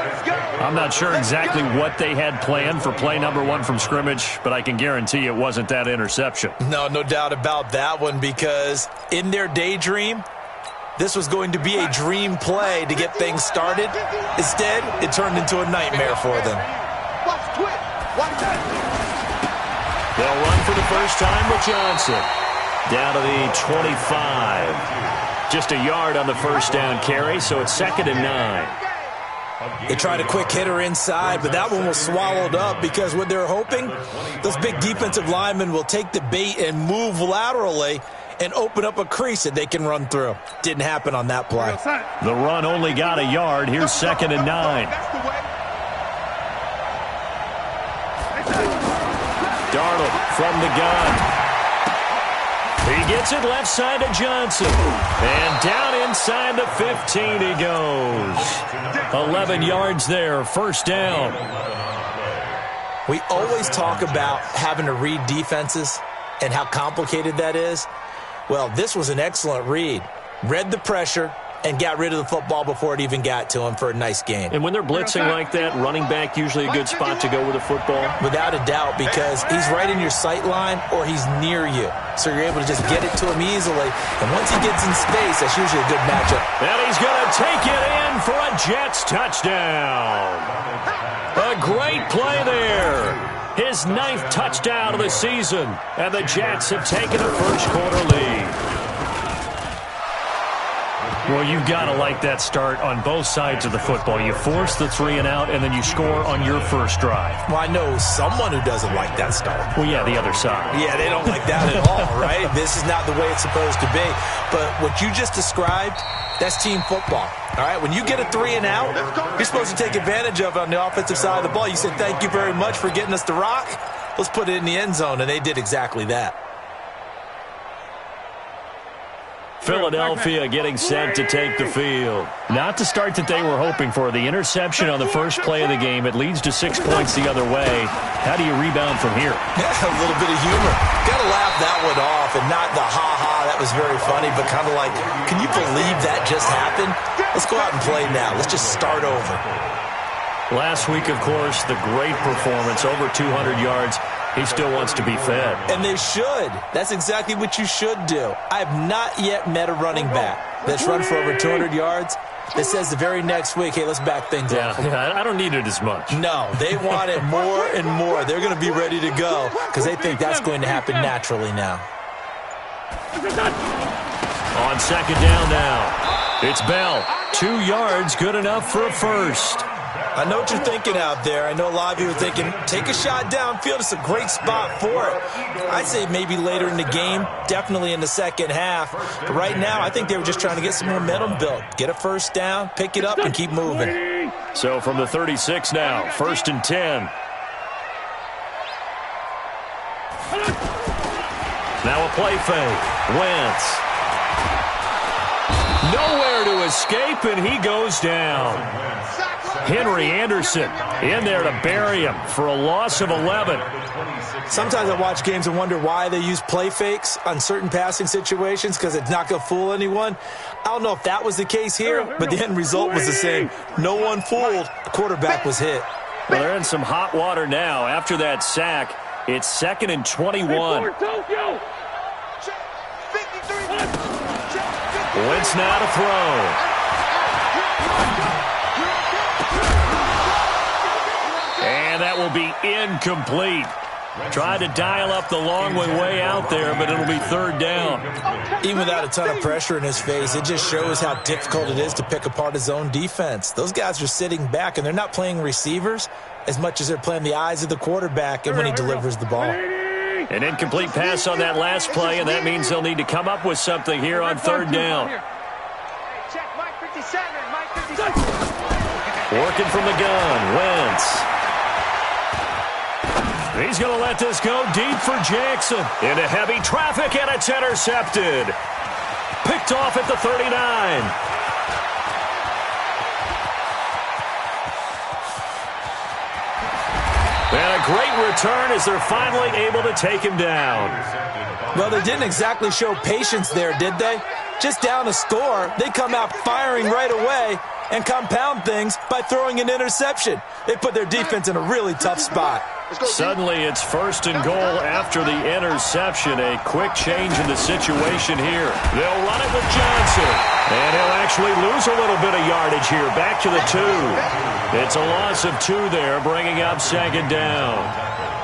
I'm not sure exactly what they had planned for play number one from scrimmage, but I can guarantee it wasn't that interception. No doubt about that one, because in their daydream, this was going to be a dream play to get things started. Instead, it turned into a nightmare for them. They'll run for the first time with Johnson. Down to the 25. Just a yard on the first down carry, so it's 2nd and 9. They tried a quick hitter inside, but that one was swallowed up because what they're hoping, those big defensive linemen will take the bait and move laterally and open up a crease that they can run through. Didn't happen on that play. The run only got a yard. Here's 2nd and 9. Darnold from the gun. He gets it left side to Johnson. And down inside the 15 he goes. 11 yards there, first down. We always talk about having to read defenses and how complicated that is. Well, this was an excellent read. Read the pressure and got rid of the football before it even got to him for a nice gain. And when they're blitzing like that, running back usually a good spot to go with a football? Without a doubt, because he's right in your sight line or he's near you. So you're able to just get it to him easily. And once he gets in space, that's usually a good matchup. And he's going to take it in for a Jets touchdown. A great play there. His 9th touchdown of the season. And the Jets have taken a first-quarter lead. Well, you've got to like that start on both sides of the football. You force the 3 and out, and then you score on your first drive. Well, I know someone who doesn't like that start. Well, yeah, the other side. Yeah, they don't like that at all, right? This is not the way it's supposed to be. But what you just described, that's team football. All right, when you get a 3 and out, you're supposed to take advantage of it on the offensive side of the ball. You said, thank you very much for getting us the rock. Let's put it in the end zone, and they did exactly that. Philadelphia getting set to take the field. Not the start that they were hoping for. The interception on the first play of the game. It leads to 6 points the other way. How do you rebound from here? Yeah, a little bit of humor. Got to laugh that one off and not the ha-ha. That was very funny, but kind of like, can you believe that just happened? Let's go out and play now. Let's just start over. Last week, of course, the great performance, over 200 yards. He still wants to be fed. And they should. That's exactly what you should do. I have not yet met a running back that's run for over 200 yards that says the very next week, hey, let's back things up. Yeah, I don't need it as much. No, they want it more and more. They're going to be ready to go because they think that's going to happen naturally now. On second down now, it's Bell. 2 yards, good enough for a first. I know what you're thinking out there. I know a lot of you are thinking, take a shot downfield. It's a great spot for it. I'd say maybe later in the game, definitely in the second half. But right now, I think they were just trying to get some momentum built. Get a first down, pick it up, and keep moving. So from the 36 now, 1st and 10. Now a play fake. Wentz. Nowhere to escape, and he goes down. Henry Anderson in there to bury him for a loss of 11. Sometimes I watch games and wonder why they use play fakes on certain passing situations because it's not going to fool anyone. I don't know if that was the case here, but the end result was the same. No one fooled. The quarterback was hit. Well, they're in some hot water now. After that sack, it's 2nd and 21. Wentz now to throw. And that will be incomplete. Tried to dial up the long way out there, but it'll be 3rd down. Even without a ton of pressure in his face, it just shows how difficult it is to pick apart his own defense. Those guys are sitting back, and they're not playing receivers as much as they're playing the eyes of the quarterback and when he delivers the ball. An incomplete pass on that last play, and that means they'll need to come up with something here on 3rd down. Working from the gun, Wentz. He's going to let this go deep for Jackson. Into heavy traffic, and it's intercepted. Picked off at the 39. And a great return as they're finally able to take him down. Well, they didn't exactly show patience there, did they? Just down a score, they come out firing right away and compound things by throwing an interception. They put their defense in a really tough spot. Suddenly it's 1st and goal after the interception. A quick change in the situation here. They'll run it with Johnson. And he'll actually lose a little bit of yardage here. Back to the 2. It's a loss of 2 there, bringing up 2nd down.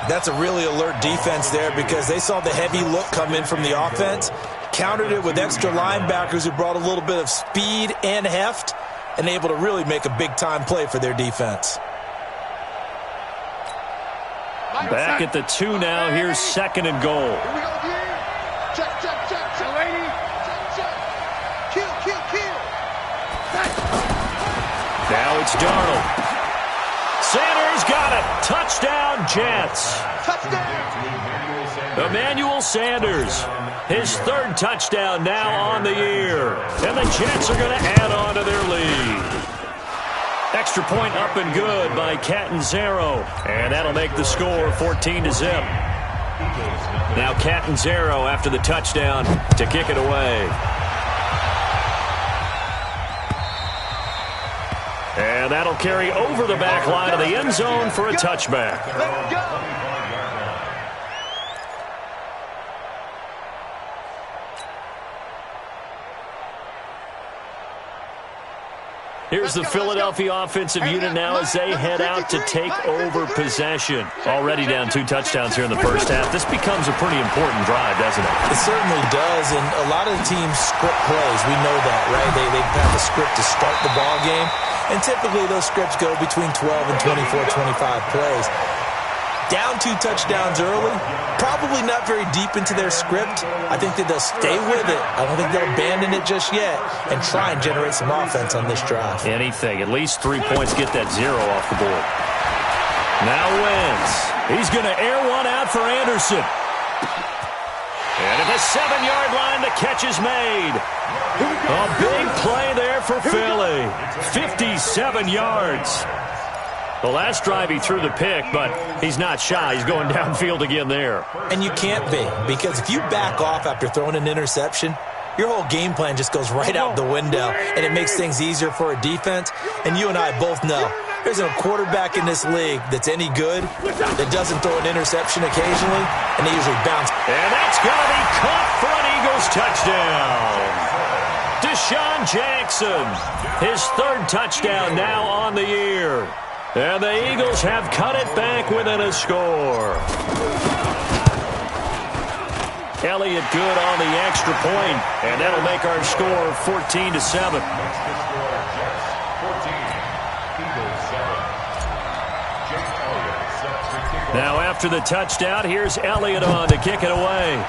That's a really alert defense there because they saw the heavy look come in from the offense, countered it with extra linebackers who brought a little bit of speed and heft, and able to really make a big-time play for their defense. Back at the 2 now. Here's 2nd and goal. Check. Kill. Now it's Darnold. Sanders got it. Touchdown, Jets. Emmanuel Sanders, his 3rd touchdown now on the year. And the Jets are going to add on to their lead. Extra point up and good by Catanzaro. And that'll make the score 14-0. Now Catanzaro after the touchdown to kick it away. And that'll carry over the back line of the end zone for a touchback. Here's the Philadelphia offensive unit now as they head out to take over possession. Already down 2 touchdowns here in the first half. This becomes a pretty important drive, doesn't it? It certainly does, and a lot of the teams script plays. We know that, right? They have a script to start the ball game, and typically those scripts go between 12 and 24, 25 plays. Down 2 touchdowns early, probably not very deep into their script. I think that they'll stay with it. I don't think they'll abandon it just yet and try and generate some offense on this drive. Anything. At least 3 points, get that 0 off the board. Now Wentz. He's going to air one out for Anderson. And at the 7-yard line, the catch is made. A big play there for Philly. 57 yards. The last drive he threw the pick, but he's not shy. He's going downfield again there. And you can't be, because if you back off after throwing an interception, your whole game plan just goes right out the window, and it makes things easier for a defense. And you and I both know there's a quarterback in this league that's any good that doesn't throw an interception occasionally, and they usually bounce. And that's going to be caught for an Eagles touchdown. Deshaun Jackson, his 3rd touchdown now on the year. And the Eagles have cut it back within a score. Elliott good on the extra point, and that'll make our score 14-7. After the touchdown, here's Elliott on to kick it away.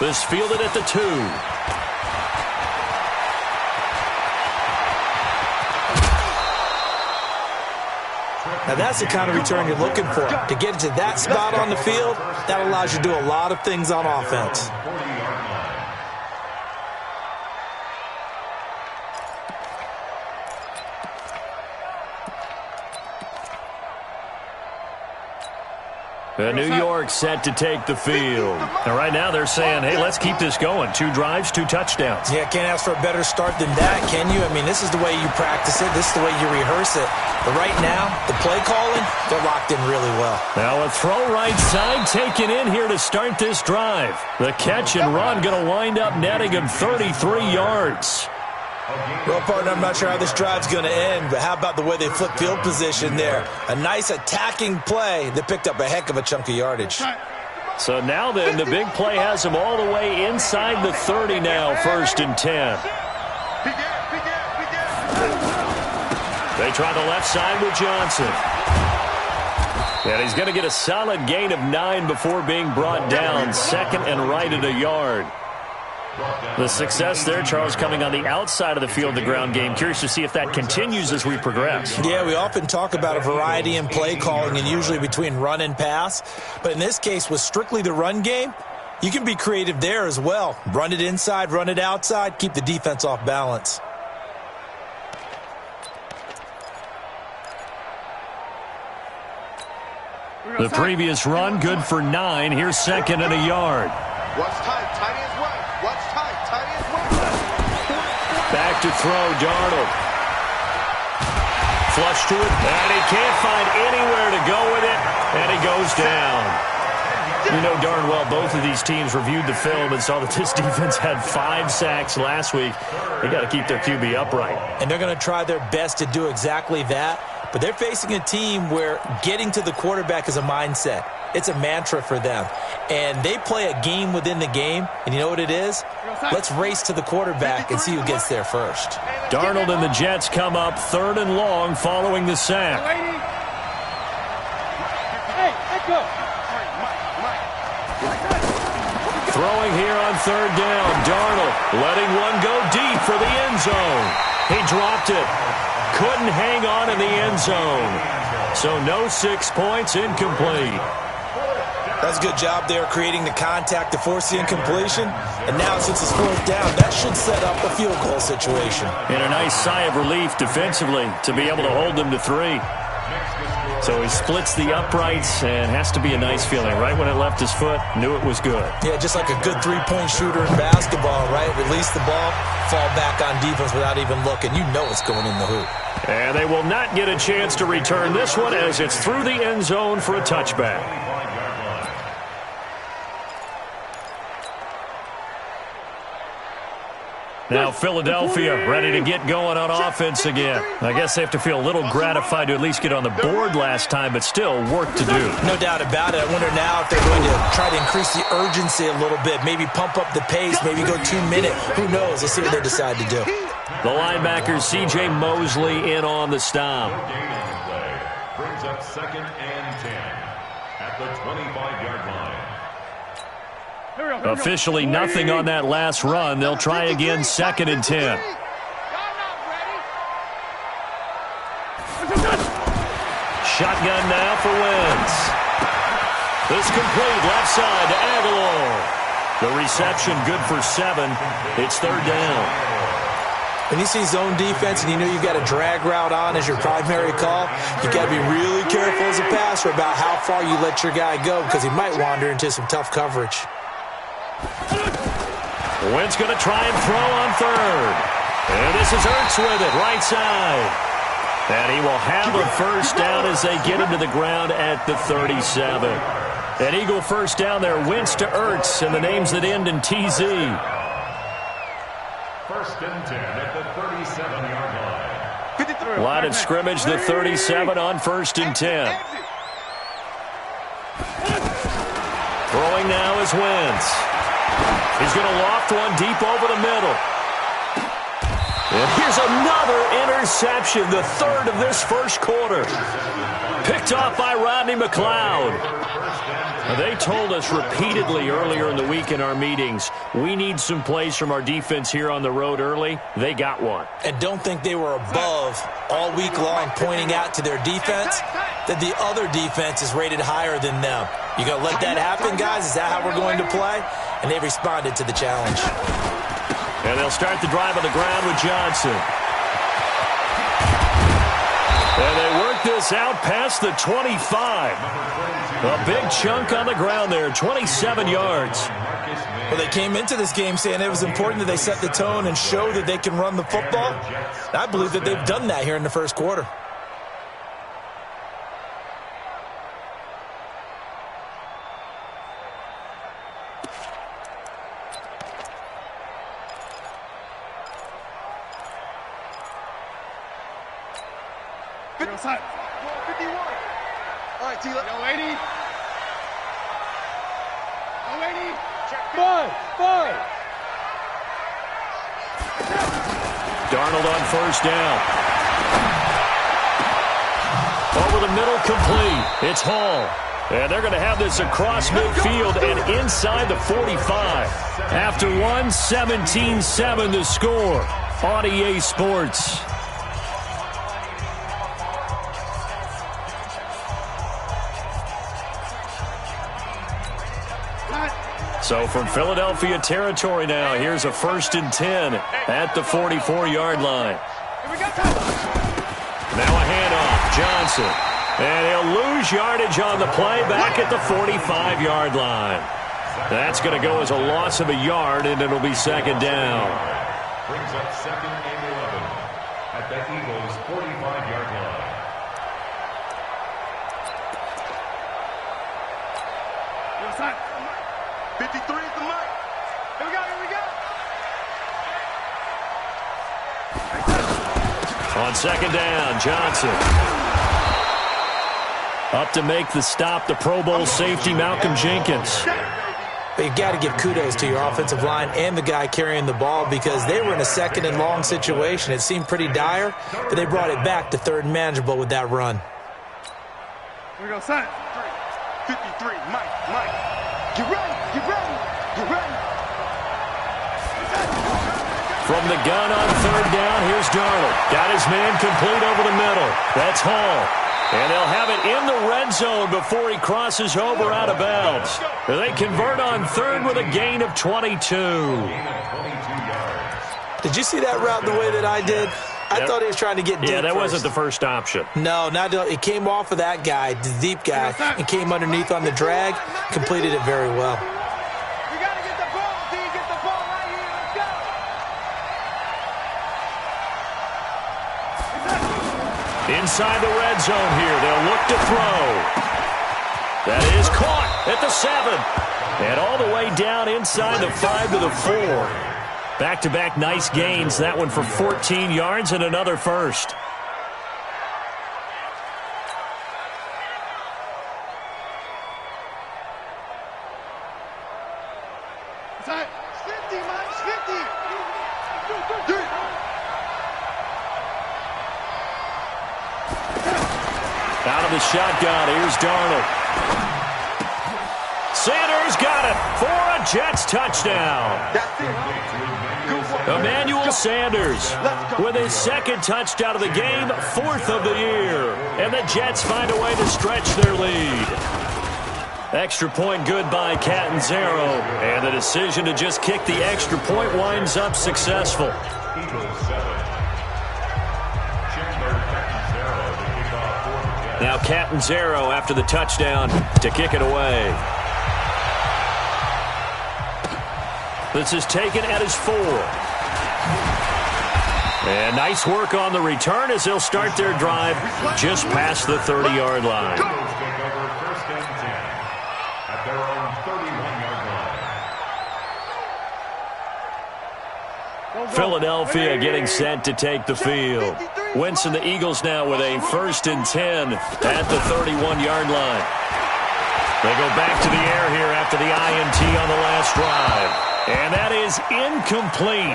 This fielded at the 2. Now that's the kind of return you're looking for. To get to that spot on the field, that allows you to do a lot of things on offense. New York set to take the field. And right now they're saying, hey, let's keep this going. 2 drives, 2 touchdowns. Yeah, can't ask for a better start than that, can you? I mean, this is the way you practice it. This is the way you rehearse it. But right now, the play calling, they're locked in really well. Now a throw right side taken in here to start this drive. The catch and run going to wind up netting him 33 yards. Well, partner, I'm not sure how this drive's going to end, but how about the way they flip field position there? A nice attacking play that picked up a heck of a chunk of yardage. So now then, the big play has them all the way inside the 30 now, 1st and 10. They try the left side with Johnson. And he's going to get a solid gain of 9 before being brought down, 2nd and right at a yard. The success there, Charles, coming on the outside of the field, the ground game. Curious to see if that continues as we progress. Yeah, we often talk about a variety in play calling and usually between run and pass. But in this case, with strictly the run game, you can be creative there as well. Run it inside, run it outside, keep the defense off balance. The previous run, good for 9. Here's 2nd and a yard. Watch tight, tight ends right. Watch tight, tight ends right. Back to throw, Darnold. Flush to it, and he can't find anywhere to go with it, and he goes down. You know darn well both of these teams reviewed the film and saw that this defense had 5 sacks last week. They got to keep their QB upright. And they're going to try their best to do exactly that. But they're facing a team where getting to the quarterback is a mindset. It's a mantra for them. And they play a game within the game. And you know what it is? Let's race to the quarterback and see who gets there first. Darnold and the Jets come up 3rd and long following the sack. Hey, let's go. Throwing here on 3rd down. Darnold letting one go deep for the end zone. He dropped it. Couldn't hang on in the end zone. So no 6 points, incomplete. That's a good job there creating the contact to force the incompletion. And now since it's 4th down, that should set up a field goal situation. And a nice sigh of relief defensively to be able to hold them to 3. So he splits the uprights and has to be a nice feeling. Right when it left his foot, knew it was good. Yeah, just like a good 3-point shooter in basketball, right? Release the ball, fall back on defense without even looking. You know it's going in the hoop. And they will not get a chance to return this one as it's through the end zone for a touchback. Now Philadelphia ready to get going on offense again. I guess they have to feel a little gratified to at least get on the board last time, but still work to do. No doubt about it. I wonder now if they're going to try to increase the urgency a little bit, maybe pump up the pace, maybe go 2-minute. Who knows? Let's see what they decide to do. The linebacker, C.J. Mosley, in on the stop. Brings up 2nd and 10 at the 25-yard line. Officially nothing on that last run. They'll try again 2nd and 10. Shotgun now for Wentz. This complete left side to Aguilar. The reception good for 7. It's 3rd down. When you see zone defense and you know you've got a drag route on as your primary call, you got to be really careful as a passer about how far you let your guy go because he might wander into some tough coverage. Wentz going to try and throw on 3rd. And this is Ertz with it, right side. And he will have a 1st down as they get him to the ground at the 37. An Eagle 1st down there, Wentz to Ertz, and the names that end in TZ. 1st and 10 at the 37-yard line. Line of scrimmage, the 37 on 1st and 10. Throwing now is Wentz. He's going to loft one deep over the middle. And here's another interception, the third of this first quarter. Picked off by Rodney McLeod. They told us repeatedly earlier in the week in our meetings, we need some plays from our defense here on the road early. They got one. And don't think they were above all week long pointing out to their defense that the other defense is rated higher than them. You going to let that happen, guys? Is that how we're going to play? And they responded to the challenge. And they'll start the drive on the ground with Johnson. And they work this out past the 25. A big chunk on the ground there, 27 yards. Well, they came into this game saying it was important that they set the tone and show that they can run the football. And I believe that they've done that here in the first quarter. Outside. 51. All right, Tila. Yo, 80. Yo, 80. Check. 5. Darnold on first down. Over the middle, complete. It's Hall. And they're going to have this across midfield and inside the 45. After one, 17-7 the score on EA Sports. So from Philadelphia territory now, here's a 1st and 10 at the 44-yard line. Now a handoff, Johnson. And he'll lose yardage on the play back at the 45-yard line. That's going to go as a loss of a yard, and it'll be second down. Brings up 2nd and 11 at the Eagles' 45-yard line. Yo, side. 53 is the mark. Here we go. On second down, Johnson. Up to make the stop, the Pro Bowl safety, Malcolm Jenkins. But you've got to give kudos to your offensive line and the guy carrying the ball because they were in a 2nd and long situation. It seemed pretty dire, but they brought it back to 3rd and manageable with that run. Here we go, son. 53, Mike. Get ready. From the gun on 3rd down, here's Darnold. Got his man complete over the middle. That's Hall. And they'll have it in the red zone before he crosses over out of bounds. They convert on 3rd with a gain of 22. Did you see that route the way that I did? I thought he was trying to get deep. Yeah, that first. wasn't the first option. No, it came off of that guy, the deep guy, and came underneath on the drag. Completed it very well. We got to get the ball, D. Get the ball right here. Let's go. Inside the red zone here, they'll look to throw. That is caught at the 7. And all the way down inside the 5 to the 4. Back-to-back nice gains. That one for 14 yards and another first. It's 50, Mike. 50. Out of the shotgun, here's Darnold. Sanders got it for a Jets touchdown. That's it. Emmanuel Sanders with his 2nd touchdown of the game, 4th of the year. And the Jets find a way to stretch their lead. Extra point good by Catanzaro. And the decision to just kick the extra point winds up successful. Now Catanzaro after the touchdown to kick it away. This is taken at his 4. And nice work on the return as they'll start their drive just past the 30-yard line. Philadelphia getting set to take the field. Wentz and the Eagles now with a 1st and 10 at the 31-yard line. They go back to the air here after the INT on the last drive. And that is incomplete.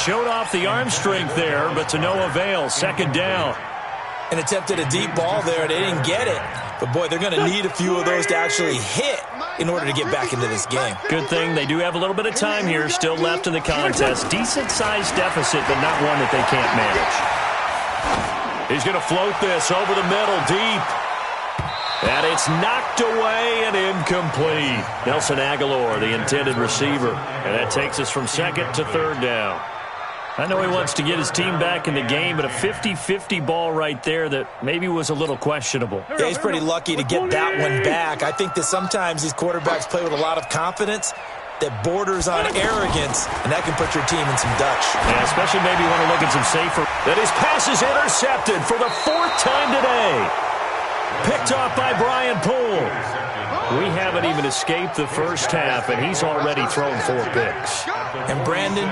Showed off the arm strength there, but to no avail. Second down. And attempted a deep ball there. They didn't get it. But, boy, they're going to need a few of those to actually hit in order to get back into this game. Good thing they do have a little bit of time here still left in the contest. Decent-sized deficit, but not one that they can't manage. He's going to float this over the middle, deep. And it's knocked away and incomplete. Nelson Aguilar, the intended receiver. And that takes us from second to third down. I know he wants to get his team back in the game, but a 50-50 ball right there that maybe was a little questionable. Yeah, he's pretty lucky to get that one back. I think that sometimes these quarterbacks play with a lot of confidence that borders on arrogance, and that can put your team in some Dutch. Yeah, especially maybe you want to look at some safer. That his pass is intercepted for the fourth time today. Picked off by Brian Poole. We haven't even escaped the first half, and he's already thrown 4 picks. And Brandon,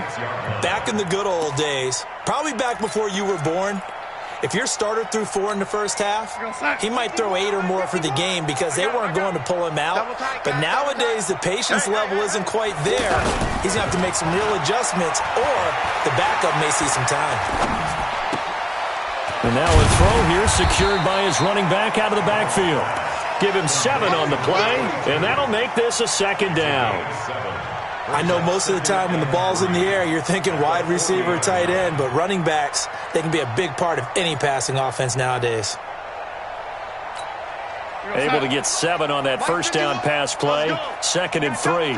back in the good old days, probably back before you were born, if your starter threw 4 in the first half, he might throw 8 or more for the game because they weren't going to pull him out. But nowadays, the patience level isn't quite there. He's going to have to make some real adjustments, or the backup may see some time. And now a throw here secured by his running back out of the backfield. Give him 7 on the play, and that'll make this a second down. I know most of the time when the ball's in the air, you're thinking wide receiver, tight end, but running backs, they can be a big part of any passing offense nowadays. Able to get 7 on that first down pass play. 2nd and 3.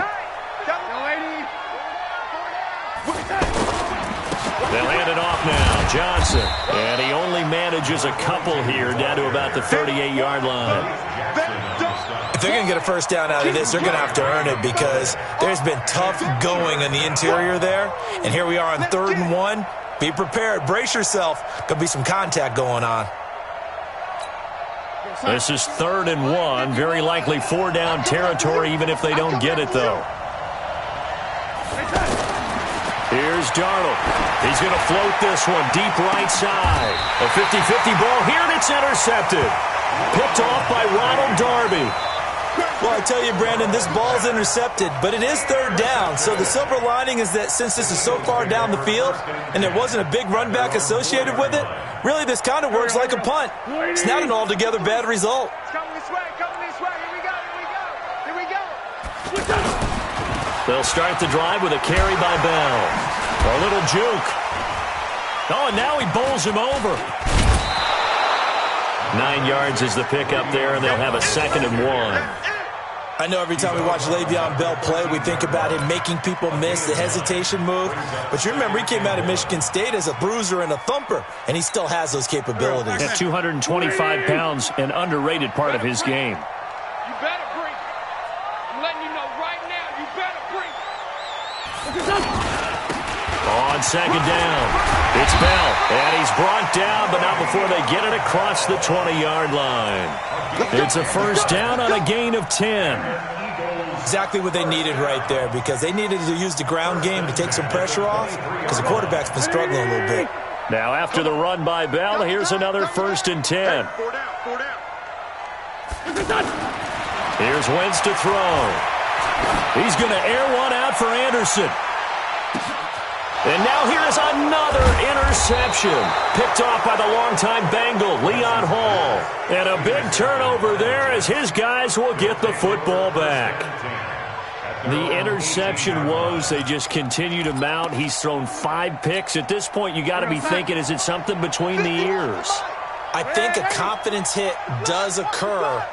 They'll hand it off now. Johnson. And he only manages a couple here down to about the 38-yard line. If they're going to get a first down out of this, they're going to have to earn it because there's been tough going in the interior there. And here we are on 3rd and 1. Be prepared. Brace yourself. Could be some contact going on. This is 3rd and 1. Very likely 4-down territory even if they don't get it, though. Here's Darnold. He's going to float this one deep right side. A 50-50 ball here, and it's intercepted. Picked off by Ronald Darby. Well, I tell you, Brandon, this ball's intercepted, but it is 3rd down. So the silver lining is that since this is so far down the field and there wasn't a big run back associated with it, really this kind of works like a punt. It's not an altogether bad result. Coming this way, here we go. They'll start the drive with a carry by Bell. A little juke. Oh, and now he bowls him over. 9 yards is the pickup there, and they'll have a 2nd and 1. I know every time we watch Le'Veon Bell play, we think about him making people miss the hesitation move. But you remember, he came out of Michigan State as a bruiser and a thumper, and he still has those capabilities. At 225 pounds, an underrated part of his game. You better breathe. I'm letting you know right now, you better breathe. On 2nd down, it's Bell, and he's brought down, but not before they get it across the 20-yard line. It's a first down on a gain of 10. Exactly what they needed right there, because they needed to use the ground game to take some pressure off, because the quarterback's been struggling a little bit. Now after the run by Bell, here's another 1st and 10. Here's Wentz to throw. He's going to air one out for Anderson. And now here is another interception. Picked off by the longtime Bengal, Leon Hall. And a big turnover there as his guys will get the football back. The interception woes, they just continue to mount. He's thrown 5 picks. At this point, you got to be thinking, is it something between the ears? I think a confidence hit does occur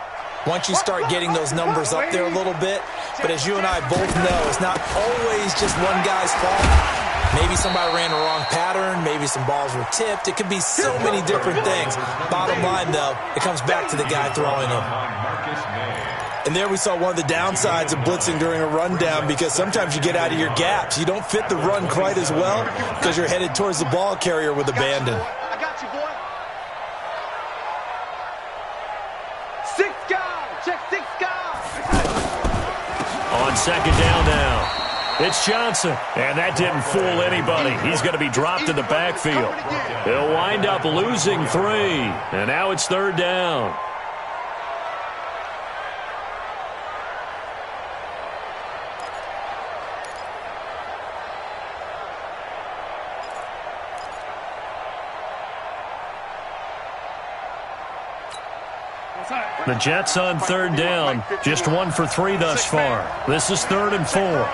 once you start getting those numbers up there a little bit. But as you and I both know, it's not always just one guy's fault. Maybe somebody ran the wrong pattern. Maybe some balls were tipped. It could be so many different things. Bottom line, though, it comes back to the guy throwing them. And there we saw one of the downsides of blitzing during a rundown, because sometimes you get out of your gaps. You don't fit the run quite as well because you're headed towards the ball carrier with abandon. I got you, boy. 6 guys. Check 6 guys. On 2nd down now. It's Johnson, and that didn't fool anybody. He's going to be dropped in the backfield. They'll wind up losing 3, and now it's 3rd down. The Jets on third down, just 1 for 3 thus far. This is 3rd and 4.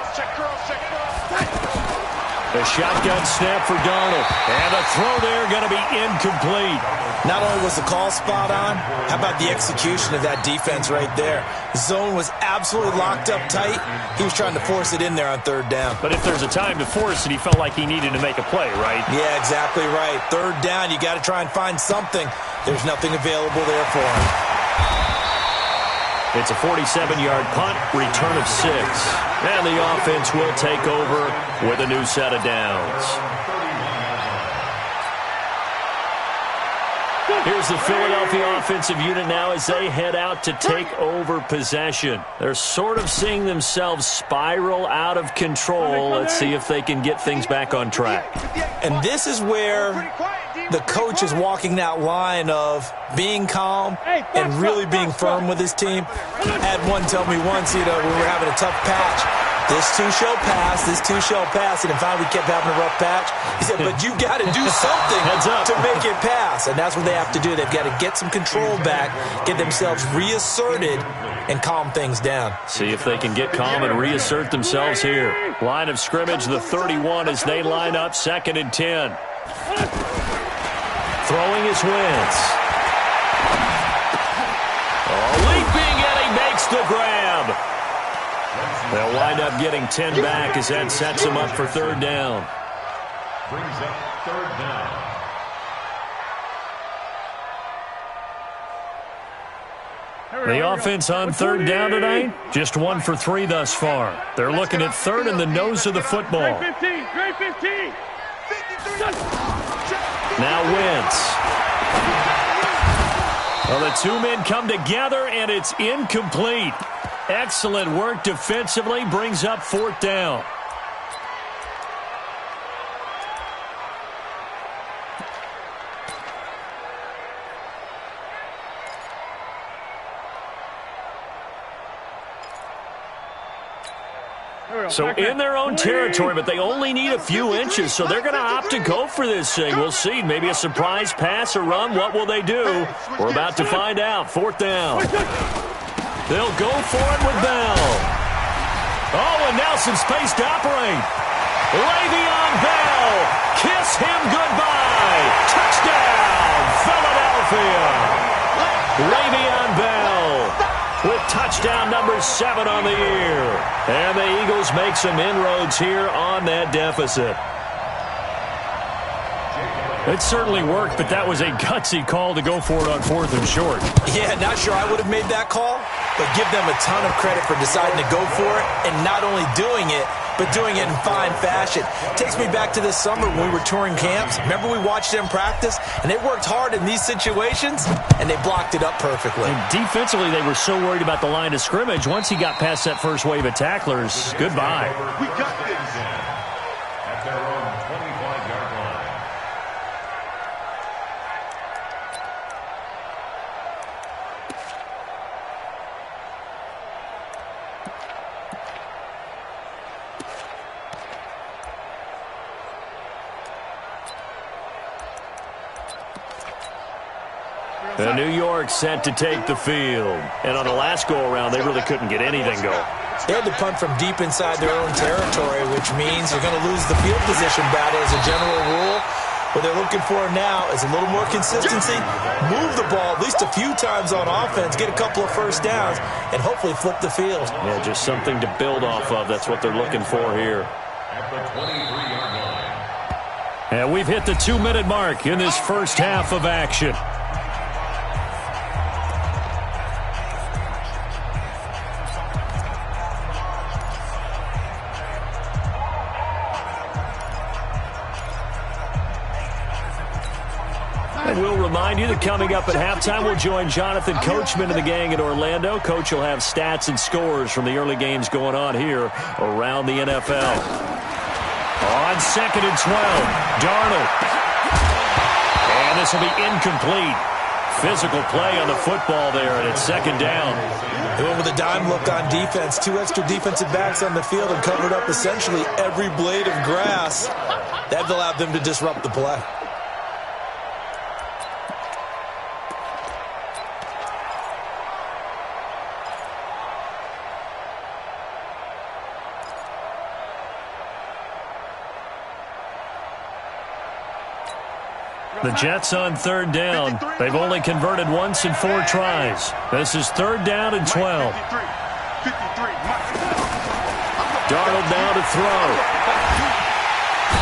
A shotgun snap for Darnold. And a throw there going to be incomplete. Not only was the call spot on, how about the execution of that defense right there? Zone was absolutely locked up tight. He was trying to force it in there on 3rd down. But if there's a time to force it, he felt like he needed to make a play, right? Yeah, exactly right. 3rd down, you got to try and find something. There's nothing available there for him. It's a 47-yard punt, return of 6. And the offense will take over with a new set of downs. Here's the Philadelphia offensive unit now as they head out to take over possession. They're sort of seeing themselves spiral out of control. Let's see if they can get things back on track. And this is where the coach is walking that line of being calm and really being firm with his team. I had one tell me once, we were having a tough patch. This too shall pass, this too shall pass. And finally we kept having a rough patch. He said, but you got to do something to make it pass. And that's what they have to do. They've got to get some control back, get themselves reasserted, and calm things down. See if they can get calm and reassert themselves here. Line of scrimmage, the 31 as they line up 2nd and 10. Throwing his Wentz. Leaping, and he makes the grab. They'll wind up getting 10 back as that sets them up for 3rd down. Brings up 3rd down. The offense on 3rd down tonight, just 1 for 3 thus far. They're looking at 3rd in the nose of the football. Now Wentz. Well, the two men come together, and it's incomplete. Excellent work defensively, brings up 4th down. So in their own territory, but they only need a few inches, so they're going to opt to go for this thing. We'll see. Maybe a surprise pass or run. What will they do? We're about to find out. 4th down. They'll go for it with Bell. Oh, and now some space to operate. Le'Veon Bell. Kiss him goodbye. Touchdown, Philadelphia. Le'Veon Bell with touchdown number 7 on the year. And the Eagles make some inroads here on that deficit. It certainly worked, but that was a gutsy call to go for it on 4th and short. Yeah, not sure I would have made that call, but give them a ton of credit for deciding to go for it and not only doing it, but doing it in fine fashion. Takes me back to this summer when we were touring camps. Remember we watched them practice, and they worked hard in these situations, and they blocked it up perfectly. And defensively, they were so worried about the line of scrimmage. Once he got past that first wave of tacklers, goodbye. We got this. At their own 25-yard line. New York set to take the field. And on the last go-around, they really couldn't get anything going. They had to punt from deep inside their own territory, which means you're going to lose the field position battle as a general rule. What they're looking for now is a little more consistency, move the ball at least a few times on offense, get a couple of first downs, and hopefully flip the field. Yeah, just something to build off of. That's what they're looking for here. At the 23-yard line. And we've hit the 2-minute mark in this first half of action. And we'll remind you that coming up at halftime, we'll join Jonathan Coachman and the gang in Orlando. Coach will have stats and scores from the early games going on here around the NFL. On 2nd and 12, Darnold. And this will be incomplete. Physical play on the football there, and it's 2nd down. They went with a dime look on defense. 2 extra defensive backs on the field and covered up essentially every blade of grass. That allowed them to disrupt the play. The Jets on third down. They've only converted once in 4 tries. This is third down and 12. Darnold now to throw.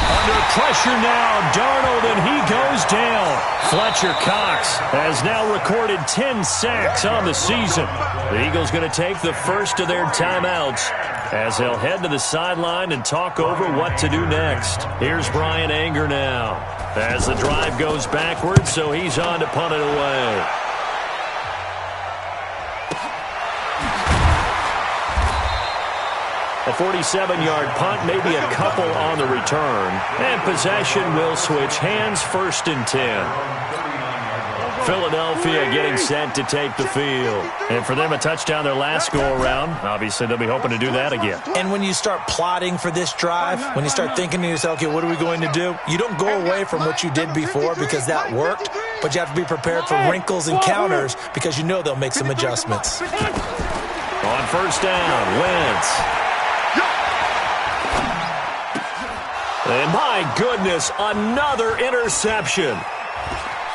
Under pressure now, Darnold, and he goes down. Fletcher Cox has now recorded 10 sacks on the season. The Eagles going to take the first of their timeouts as they'll head to the sideline and talk over what to do next. Here's Brian Anger now as the drive goes backwards, so he's on to punt it away. A 47-yard punt, maybe a couple on the return. And possession will switch hands, 1st and 10. Philadelphia getting set to take the field. And for them, a touchdown their last go-around. Obviously, they'll be hoping to do that again. And when you start plotting for this drive, when you start thinking to yourself, okay, what are we going to do? You don't go away from what you did before because that worked, but you have to be prepared for wrinkles and counters because you know they'll make some adjustments. On first down, Wentz. And my goodness, another interception.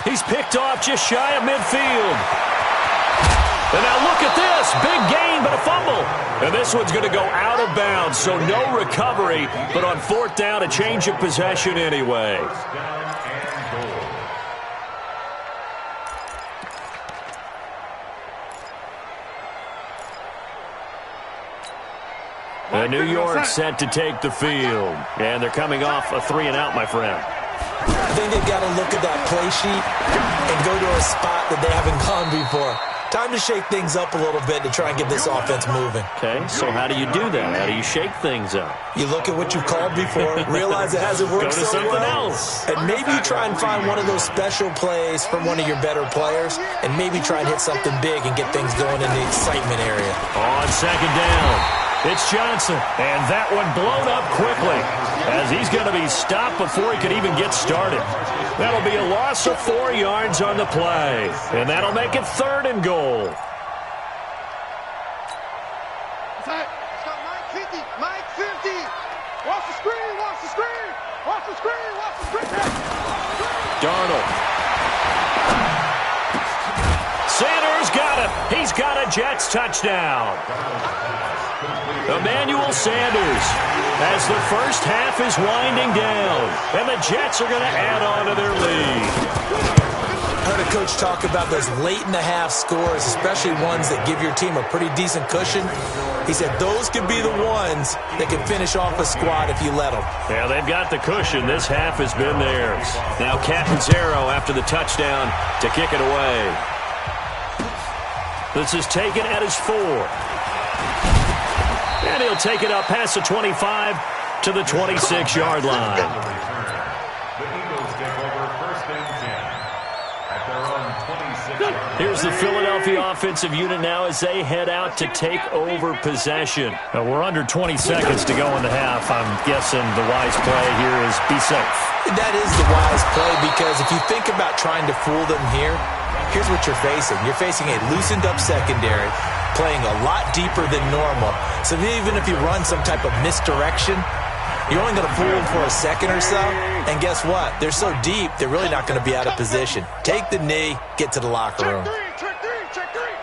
He's picked off just shy of midfield. And now look at this. Big gain, but a fumble. And this one's going to go out of bounds, so no recovery. But on 4th down, a change of possession anyway. New York set to take the field. And they're coming off a 3-and-out, my friend. I think they've got to look at that play sheet and go to a spot that they haven't gone before. Time to shake things up a little bit to try and get this offense moving. Okay, so how do you do that? How do you shake things up? You look at what you've called before, realize it hasn't worked so well, and maybe you try and find one of those special plays from one of your better players, and maybe try and hit something big and get things going in the excitement area. On 2nd down. It's Johnson, and that one blown up quickly as he's going to be stopped before he could even get started. That'll be a loss of 4 yards on the play, and that'll make it 3rd and goal. It's got Mike 50, Mike 50. Watch the screen, watch the screen, watch the screen, watch the screen. Darnold. Sanders got it. He's got a Jets touchdown. Emmanuel Sanders as the first half is winding down, and the Jets are going to add on to their lead. I heard a coach talk about those late-in-the-half scores, especially ones that give your team a pretty decent cushion. He said those could be the ones that can finish off a squad if you let them. Yeah, they've got the cushion. This half has been theirs. Now Catanzaro after the touchdown to kick it away. This is taken at his 4. And he'll take it up past the 25 to the 26-yard line. The Eagles take over 1st and 10 at their own 26-yard line. Here's the Philadelphia offensive unit now as they head out to take over possession. Now, we're under 20 seconds to go in the half. I'm guessing the wise play here is be safe. That is the wise play because if you think about trying to fool them here, here's what you're facing. You're facing a loosened-up secondary, playing a lot deeper than normal. So even if you run some type of misdirection, you're only going to fool them for a second or so. And guess what? They're so deep, they're really not going to be out of position. Take the knee, get to the locker room. Check three.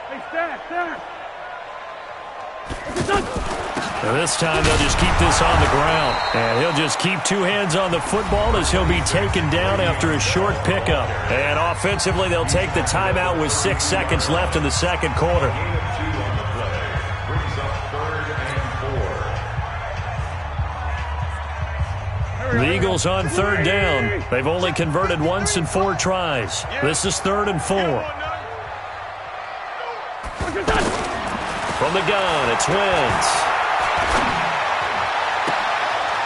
Hey, Stat. And this time they'll just keep this on the ground. And he'll just keep 2 hands on the football as he'll be taken down after a short pickup. And offensively, they'll take the timeout with 6 seconds left in the second quarter. The Eagles on 3rd down. They've only converted once in 4 tries. This is 3rd and 4. From the gun, it's Wentz.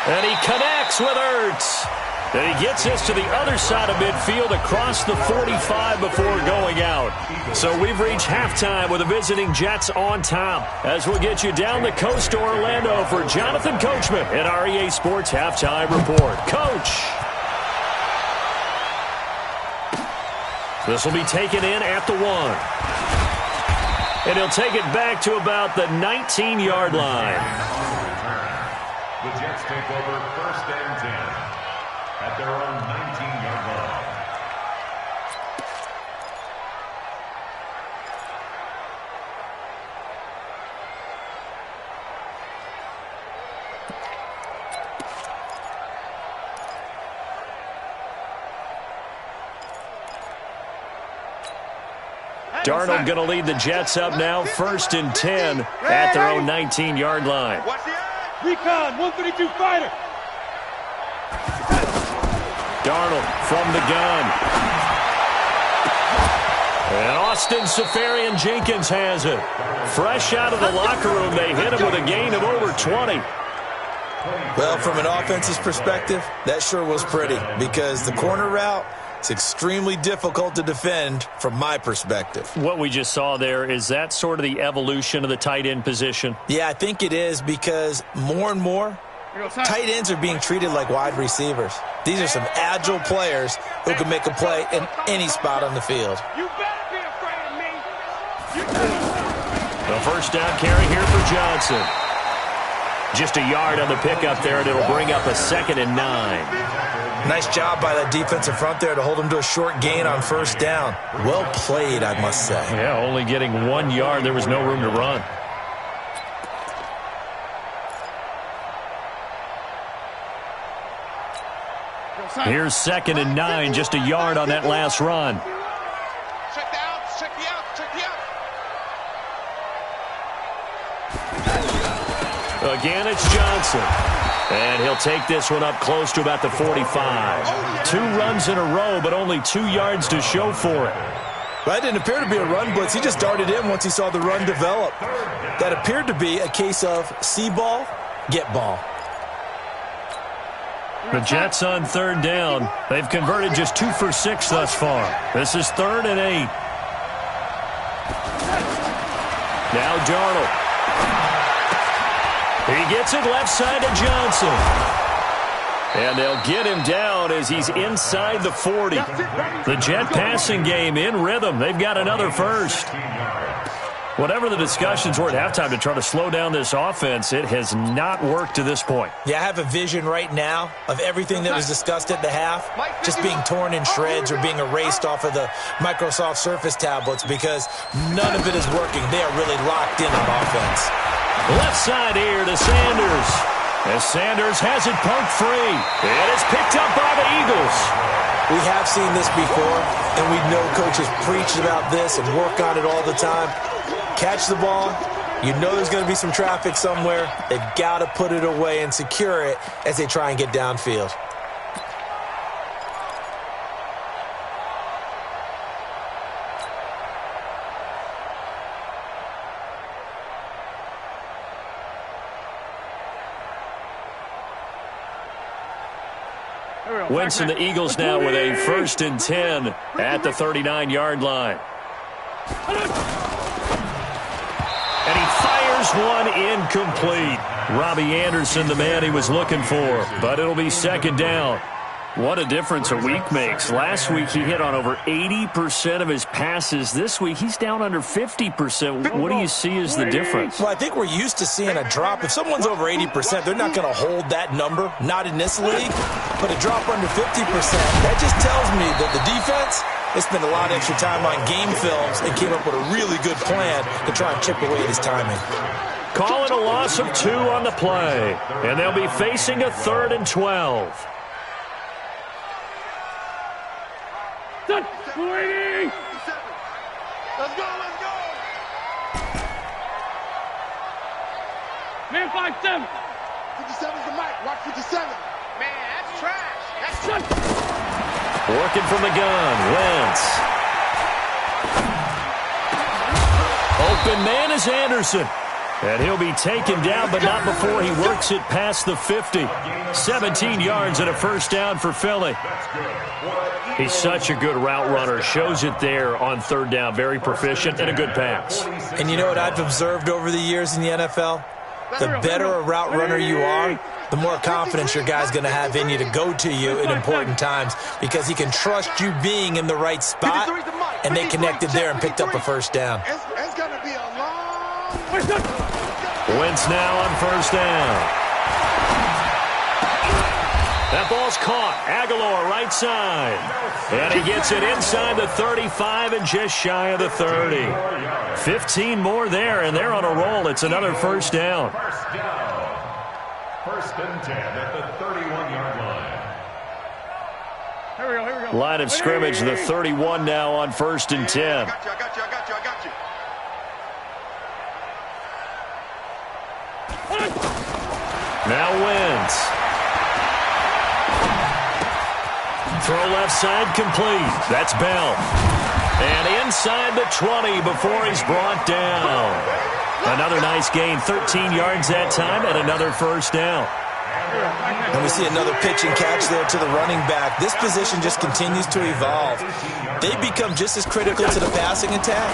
And he connects with Ertz. And he gets us to the other side of midfield across the 45 before going out. So we've reached halftime with the visiting Jets on top. As we'll get you down the coast to Orlando for Jonathan Coachman at our EA Sports Halftime Report. Coach! This will be taken in at the 1. And he'll take it back to about the 19-yard line. The Jets take over 1st and 10 at their own 19-yard line. Darnold going to lead the Jets up now, 1st and 10 at their own 19-yard line. Recon, 132 fighter. Darnold from the gun. And Austin Seferian-Jenkins has it. Fresh out of the locker room, they hit him with a gain of over 20. Well, from an offense's perspective, that sure was pretty because the corner route is extremely difficult to defend from my perspective. What we just saw there, is that sort of the evolution of the tight end position? Yeah, I think it is because more and more, tight ends are being treated like wide receivers. These are some agile players who can make a play in any spot on the field. You better be afraid of me. The first down carry here for Johnson. Just a yard on the pickup there, and it'll bring up a 2nd and 9. Nice job by that defensive front there to hold him to a short gain on first down. Well played, I must say. Yeah, only getting 1 yard. There was no room to run. Here's 2nd and 9, just a yard on that last run. Check the outs, check the outs, check the outs. Again, it's Johnson. And he'll take this one up close to about the 45. 2 runs in a row, but only 2 yards to show for it. That didn't appear to be a run blitz. He just darted in once he saw the run develop. That appeared to be a case of see ball, get ball. The Jets on 3rd down. They've converted just 2 for 6 thus far. This is 3rd and 8. Now Darnold. He gets it left side to Johnson. And they'll get him down as he's inside the 40. The Jet passing game in rhythm. They've got another first. Whatever the discussions were at halftime to try to slow down this offense, it has not worked to this point. Yeah, I have a vision right now of everything that was discussed at the half just being torn in shreds or being erased off of the Microsoft Surface tablets because none of it is working. They are really locked in on offense. Left side here to Sanders. As Sanders has it poked free. It is picked up by the Eagles. We have seen this before, and we know coaches preach about this and work on it all the time. Catch the ball. You know there's going to be some traffic somewhere. They've got to put it away and secure it as they try and get downfield. Wentz and the Eagles now with a 1st and 10 at the 39-yard line. And he fires one incomplete. Robbie Anderson, the man he was looking for, but it'll be 2nd down. What a difference a week makes. Last week he hit on over 80% of his passes. This week he's down under 50%. What do you see as the difference? Well, I think we're used to seeing a drop. If someone's over 80%, they're not going to hold that number, not in this league. But a drop under 50%, that just tells me that the defense, they spent a lot of extra time on game films and came up with a really good plan to try and chip away at his timing. Calling a loss of 2 on the play. And they'll be facing a 3rd and 12. Done. 280. Let's go, let's go. Man 5-7. 57's the mic. Watch 57. Man, that's trash. That's Done. Working from the gun. Wentz. Open man is Anderson. And he'll be taken down, but not before he works it past the 50. 17 yards and a 1st down for Philly. He's such a good route runner. Shows it there on 3rd down. Very proficient and a good pass. And you know what I've observed over the years in the NFL? The better a route runner you are, the more confidence your guy's going to have in you to go to you in important times because he can trust you being in the right spot, and they connected there and picked up a 1st down. It's going to be a long... Wentz now on 1st down. That ball's caught. Aguilar right side. And he gets it inside the 35 and just shy of the 30. 15 more there, and they're on a roll. It's another 1st down. 1st and 10 at the 31-yard line. Line of scrimmage, the 31 now on 1st and 10. I got you. Now Wentz. Throw left side complete. That's Bell. And inside the 20 before he's brought down. Another nice gain, 13 yards that time, and another first down. And we see another pitch and catch there to the running back. This position just continues to evolve. They become just as critical to the passing attack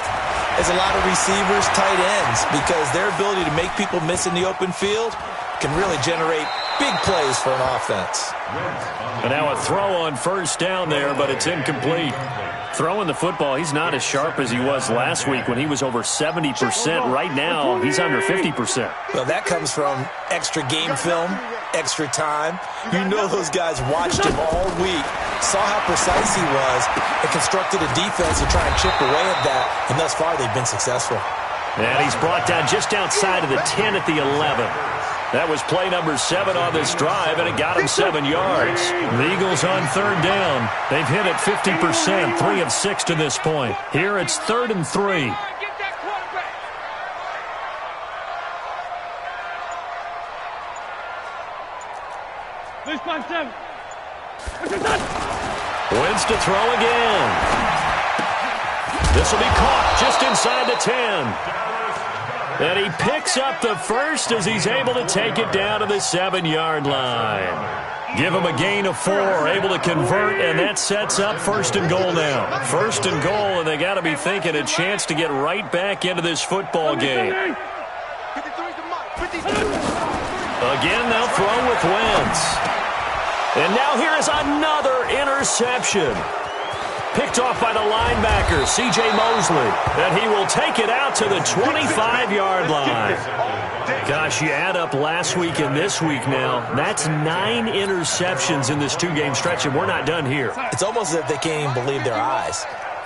as a lot of receivers, tight ends, because their ability to make people miss in the open field can really generate big plays for an offense. And now a throw on first down there, but it's incomplete. Throwing the football, he's not as sharp as he was last week when he was over 70%. Right now, he's under 50%. Well, that comes from extra game film, extra time. You know those guys watched him all week, saw how precise he was, and constructed a defense to try and chip away at that, and thus far they've been successful. And he's brought down just outside of the 10 at the 11. That was play number 7 on this drive, and it got him 7 yards. The Eagles on 3rd down. They've hit it 50%, 3 of 6 to this point. Here it's 3rd and 3. Wentz to throw again. This will be caught just inside the 10. And he picks up the first as he's able to take it down to the 7-yard line. Give him a gain of 4, able to convert, and that sets up 1st and goal now. 1st and goal, and they got to be thinking a chance to get right back into this football game. Again, they'll throw with Wentz. And now here is another interception. Picked off by the linebacker, C.J. Mosley. And he will take it out to the 25-yard line. Gosh, you add up last week and this week now. That's 9 interceptions in this 2-game stretch, and we're not done here. It's almost as if they can't even believe their eyes.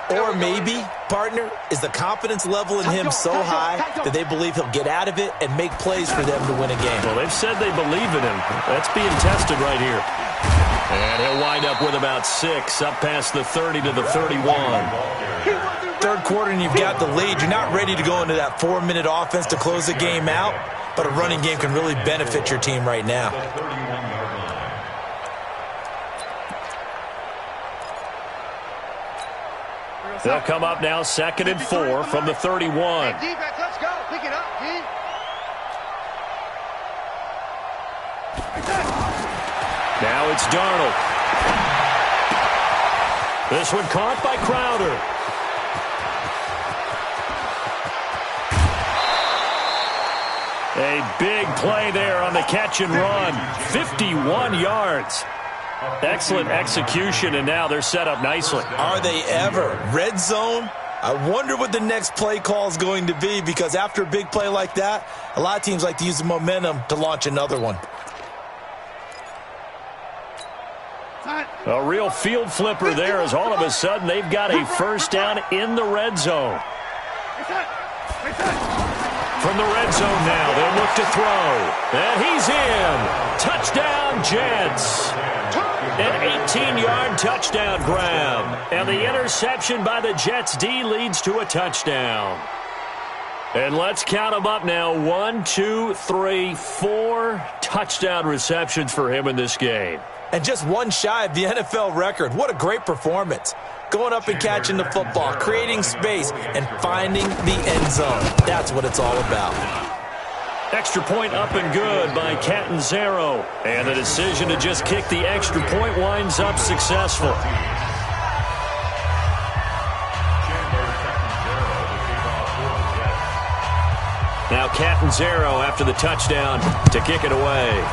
Or maybe, partner, is the confidence level in him so high that they believe he'll get out of it and make plays for them to win a game. Well, they've said they believe in him. That's being tested right here. And he'll wind up with about 6, up past the 30 to the 31. Third quarter and you've got the lead. You're not ready to go into that 4-minute offense to close the game out, but a running game can really benefit your team right now. They'll come up now 2nd and 4 from the 31. Hey, defense, let's go. Pick it up, D. Now it's Darnold. This one caught by Crowder. A big play there on the catch and run. 51 yards. Excellent execution, and now they're set up nicely. Are they ever? Red zone? I wonder what the next play call is going to be, because after a big play like that, a lot of teams like to use the momentum to launch another one. A real field flipper there, as all of a sudden they've got a first down in the red zone. From the red zone now, they'll look to throw. And he's in. Touchdown, Jets. An 18-yard touchdown grab. And the interception by the Jets D leads to a touchdown. And let's count them up now. 1, 2, 3, 4 touchdown receptions for him in this game. And just one shy of the NFL record. What a great performance. Going up and catching the football, creating space, and finding the end zone. That's what it's all about. Extra point up and good by Catanzaro. And the decision to just kick the extra point winds up successful. Now Catanzaro after the touchdown to kick it away.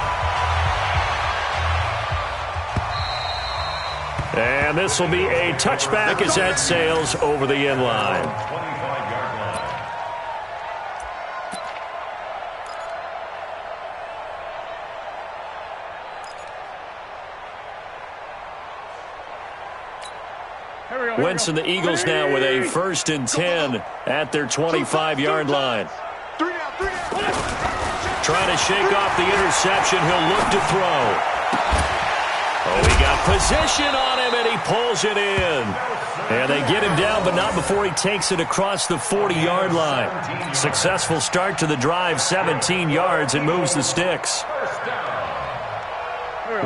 And this will be a touchback as that sails over the end line. Wentz and the Eagles now with a 1st and 10 at their 25-yard line. Trying to shake off the interception. He'll look to throw. Oh, he got position on him, and he pulls it in. And they get him down, but not before he takes it across the 40-yard line. Successful start to the drive, 17 yards, and moves the sticks.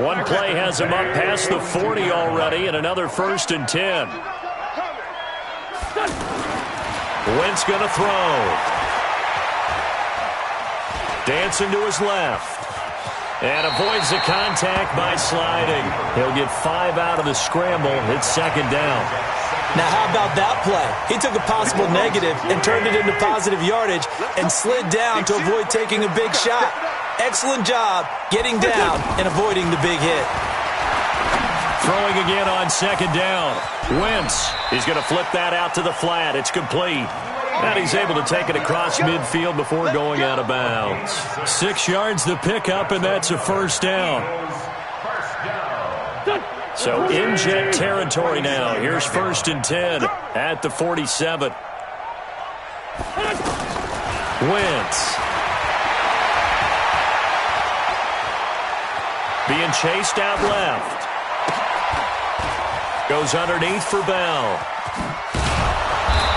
One play has him up past the 40 already, and another 1st and 10. Wentz going to throw. Dancing to his left. And avoids the contact by sliding. He'll get 5 out of the scramble. It's 2nd down. Now, how about that play? He took a possible negative and turned it into positive yardage and slid down to avoid taking a big shot. Excellent job getting down and avoiding the big hit. Throwing again on 2nd down. Wentz is going to flip that out to the flat. It's complete. And he's able to take it across midfield before going out of bounds. 6 yards the pickup, and that's a 1st down. So in Jet territory now. Here's 1st and 10 at the 47. Wentz. Being chased out left. Goes underneath for Bell.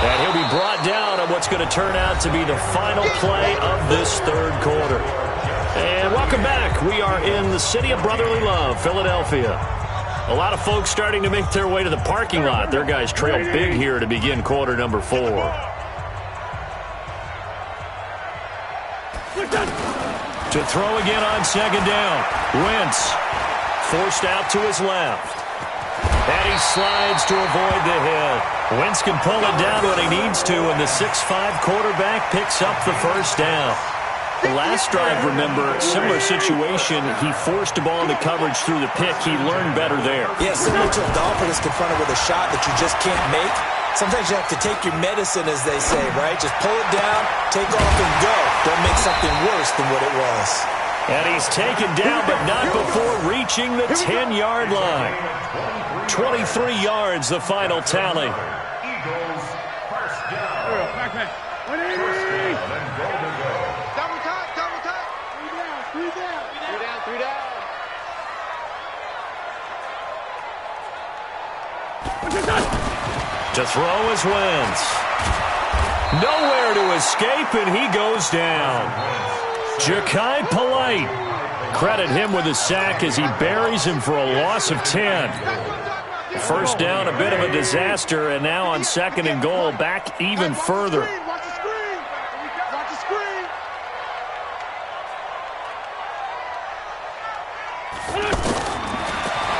And he'll be brought down on what's going to turn out to be the final play of this 3rd quarter. And welcome back. We are in the city of brotherly love, Philadelphia. A lot of folks starting to make their way to the parking lot. Their guys trail big here to begin quarter number 4. To throw again on 2nd down. Wentz forced out to his left. And he slides to avoid the hit. Wentz can pull it down when he needs to, and the 6'5" quarterback picks up the 1st down. The last drive, remember, similar situation. He forced the ball into coverage through the pick. He learned better there. Yeah, similar to a golfer that's confronted with a shot that you just can't make. Sometimes you have to take your medicine, as they say, right? Just pull it down, take off, and go. Don't make something worse than what it was. And he's taken down, but not before reaching the 10-yard line. 23 yards, the final tally. Eagles, 1st down. 3 down. To throw is Wentz. Nowhere to escape, and he goes down. Ja'Kai Polite. Credit him with a sack as he buries him for a loss of 10. 1st down, a bit of a disaster, and now on 2nd and goal, back even further. Watch the screen. Watch the screen.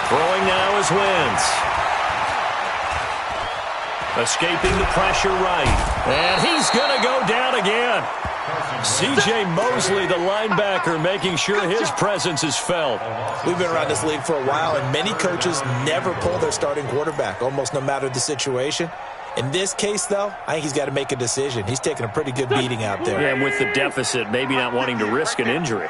Throwing now is Wentz. Escaping the pressure right. And he's going to go down again. C.J. Mosley, the linebacker, making sure his presence is felt. We've been around this league for a while, and many coaches never pull their starting quarterback, almost no matter the situation. In this case, though, I think he's got to make a decision. He's taking a pretty good beating out there. Yeah, and with the deficit, maybe not wanting to risk an injury.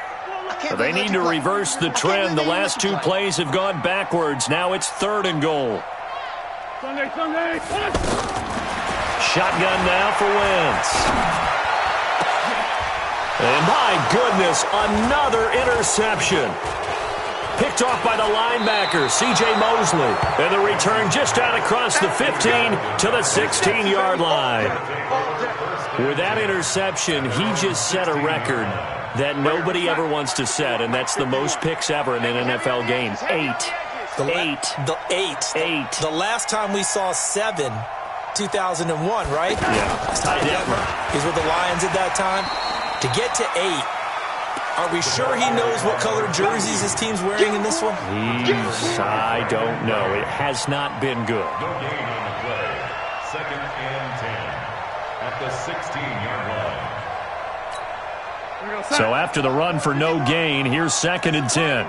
But they need to reverse the trend. The last 2 plays have gone backwards. Now it's 3rd and goal. Shotgun now for Wentz. And my goodness, another interception. Picked off by the linebacker, C.J. Mosley. And the return just out across the 15 to the 16-yard line. With that interception, he just set a record that nobody ever wants to set, and that's the most picks ever in an NFL game. 8. The last time we saw 7, 2001, right? Yeah. Ty Detmer. He's with the Lions at that time. To get to 8, are we sure he knows what color jerseys his team's wearing in this one? I don't know. It has not been good. No gain on the play. 2nd and 10 at the 16-yard line. So after the run for no gain, here's 2nd and 10.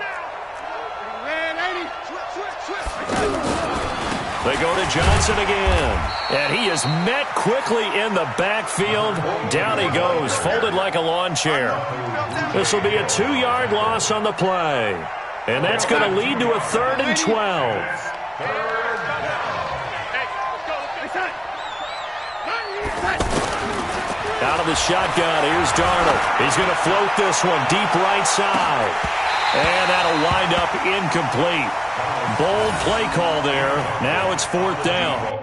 They go to Johnson again. And he is met quickly in the backfield. Down he goes, folded like a lawn chair. This will be a 2-yard loss on the play. And that's going to lead to a 3rd and 12. Out of the shotgun, here's Darnold. He's going to float this one deep right side. And that'll wind up incomplete. Bold play call there. Now it's 4th down.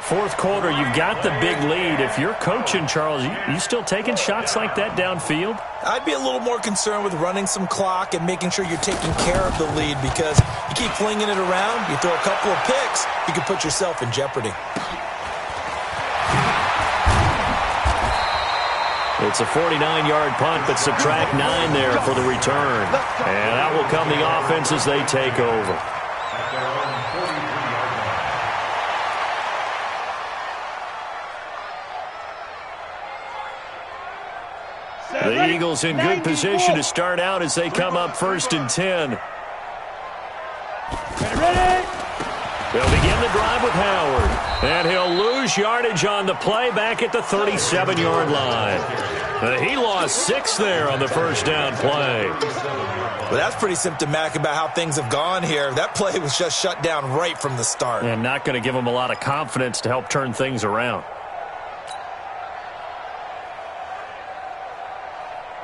Fourth quarter, you've got the big lead. If you're coaching, Charles, you still taking shots like that downfield? I'd be a little more concerned with running some clock and making sure you're taking care of the lead, because you keep flinging it around, you throw a couple of picks, you can put yourself in jeopardy. It's a 49-yard punt, but subtract 9 there for the return. And that will come the offense as they take over. The Eagles in good position to start out as they come up 1st and 10. Ready? They'll begin the drive with Howard. And he'll lose yardage on the play back at the 37-yard line. He lost 6 there on the first down play. Well, that's pretty symptomatic about how things have gone here. That play was just shut down right from the start. And not going to give him a lot of confidence to help turn things around.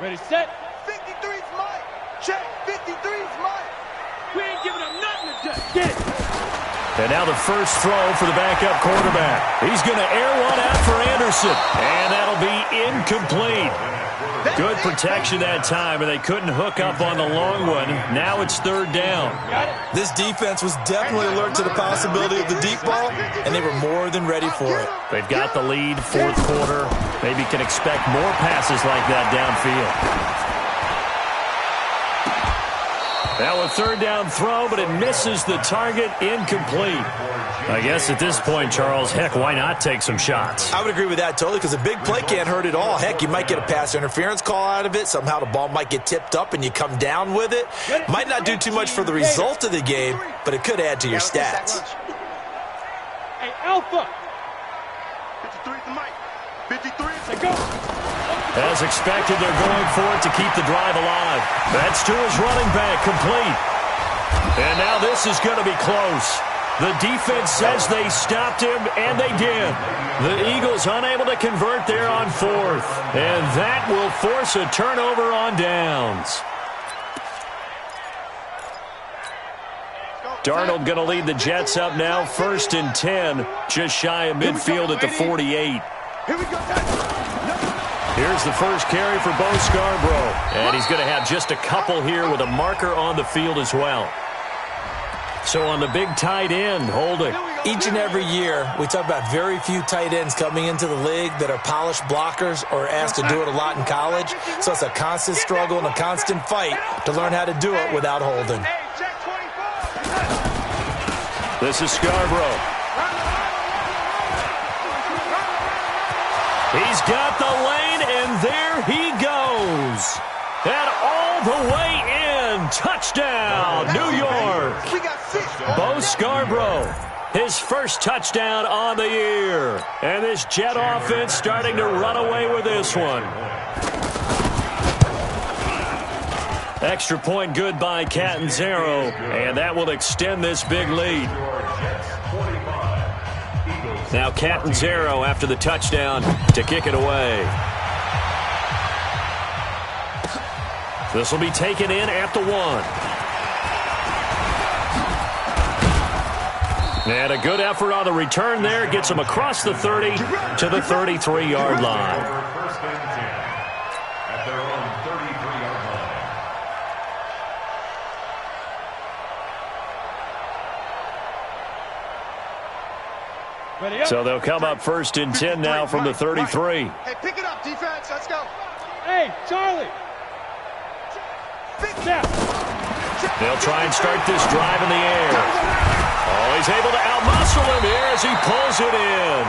Ready, set. 53's mine. Check. 53's mine. We ain't giving up nothing today. Get it. And now the first throw for the backup quarterback. He's going to air one out for Anderson. And that'll be incomplete. Good protection that time, and they couldn't hook up on the long one. Now it's 3rd down. This defense was definitely alert to the possibility of the deep ball, and they were more than ready for it. They've got the lead, 4th quarter. Maybe can expect more passes like that downfield. Now a 3rd down throw, but it misses the target, incomplete. I guess at this point, Charles, heck, why not take some shots? I would agree with that totally, because a big play can't hurt at all. Heck, you might get a pass interference call out of it. Somehow the ball might get tipped up and you come down with it. Might not do too much for the result of the game, but it could add to your stats. Hey, Alpha. 53's the mic. 53. Say go. As expected, they're going for it to keep the drive alive. That's to his running back, complete. And now this is going to be close. The defense says they stopped him, and they did. The Eagles unable to convert there on 4th. And that will force a turnover on downs. Darnold going to lead the Jets up now, 1st and 10, just shy of midfield at the 48. Here we go, guys. Here's the first carry for Bo Scarborough. And he's going to have just a couple here with a marker on the field as well. So on the big tight end, Holding. Each and every year, we talk about very few tight ends coming into the league that are polished blockers or asked to do it a lot in college. So it's a constant struggle and a constant fight to learn how to do it without Holding. Hey, check 24. This is Scarborough. He's got the lane, and there he goes. And all the way in. Touchdown, New York. Bo Scarborough, his first touchdown on the year. And this Jet offense starting to run away with this one. Extra point good by Catanzaro, and that will extend this big lead. Now Catanzaro after the touchdown to kick it away. This will be taken in at the 1. And a good effort on the return there. Gets him across the 30 to the 33-yard line. First and 10 at their own 33-yard line. So they'll come up first and 10 now from the 33. Hey, pick it up, defense. Let's go. Hey, Charlie. They'll try and start this drive in the air. Oh, he's able to outmuscle him here as he pulls it in.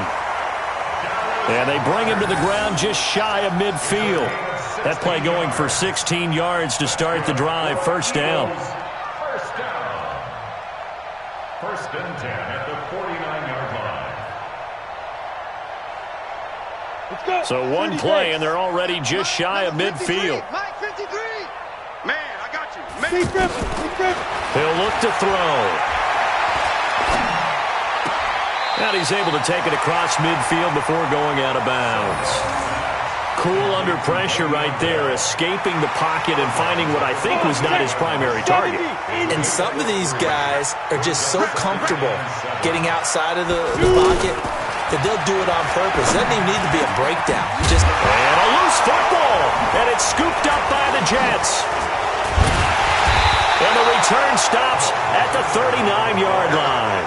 And they bring him to the ground just shy of midfield. That play going for 16 yards to start the drive. First down. First down. First and 10 at the 49-yard line. So one play, and they're already just shy of midfield. Mike 53. Man, I got you. He'll look to throw. And he's able to take it across midfield before going out of bounds. Cool under pressure right there, escaping the pocket and finding what I think was not his primary target. And some of these guys are just so comfortable getting outside of the pocket that they'll do it on purpose. It doesn't even need to be a breakdown. And a loose football, and it's scooped up by the Jets. And the return stops at the 39-yard line.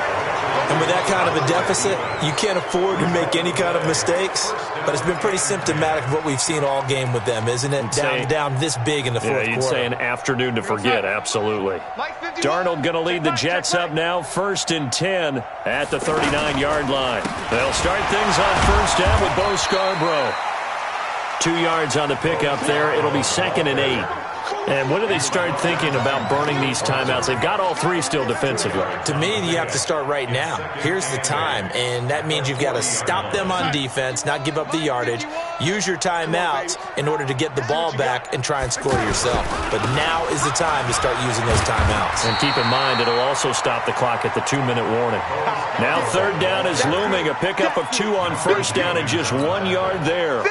And with that kind of a deficit, you can't afford to make any kind of mistakes. But it's been pretty symptomatic of what we've seen all game with them, isn't it? Down this big in the fourth quarter. You'd say an afternoon to forget, absolutely. Darnold going to lead the Jets up now, first and 10 at the 39-yard line. They'll start things on first down with Bo Scarborough. 2 yards on the pickup there. It'll be second and 8. And when do they start thinking about burning these timeouts? They've got all three still defensively. To me, you have to start right now. Here's the time, and that means you've got to stop them on defense, not give up the yardage, use your timeouts in order to get the ball back and try and score yourself. But now is the time to start using those timeouts. And keep in mind, it'll also stop the clock at the 2-minute warning. Now third down is looming, a pickup of 2 on first down and just 1 yard there.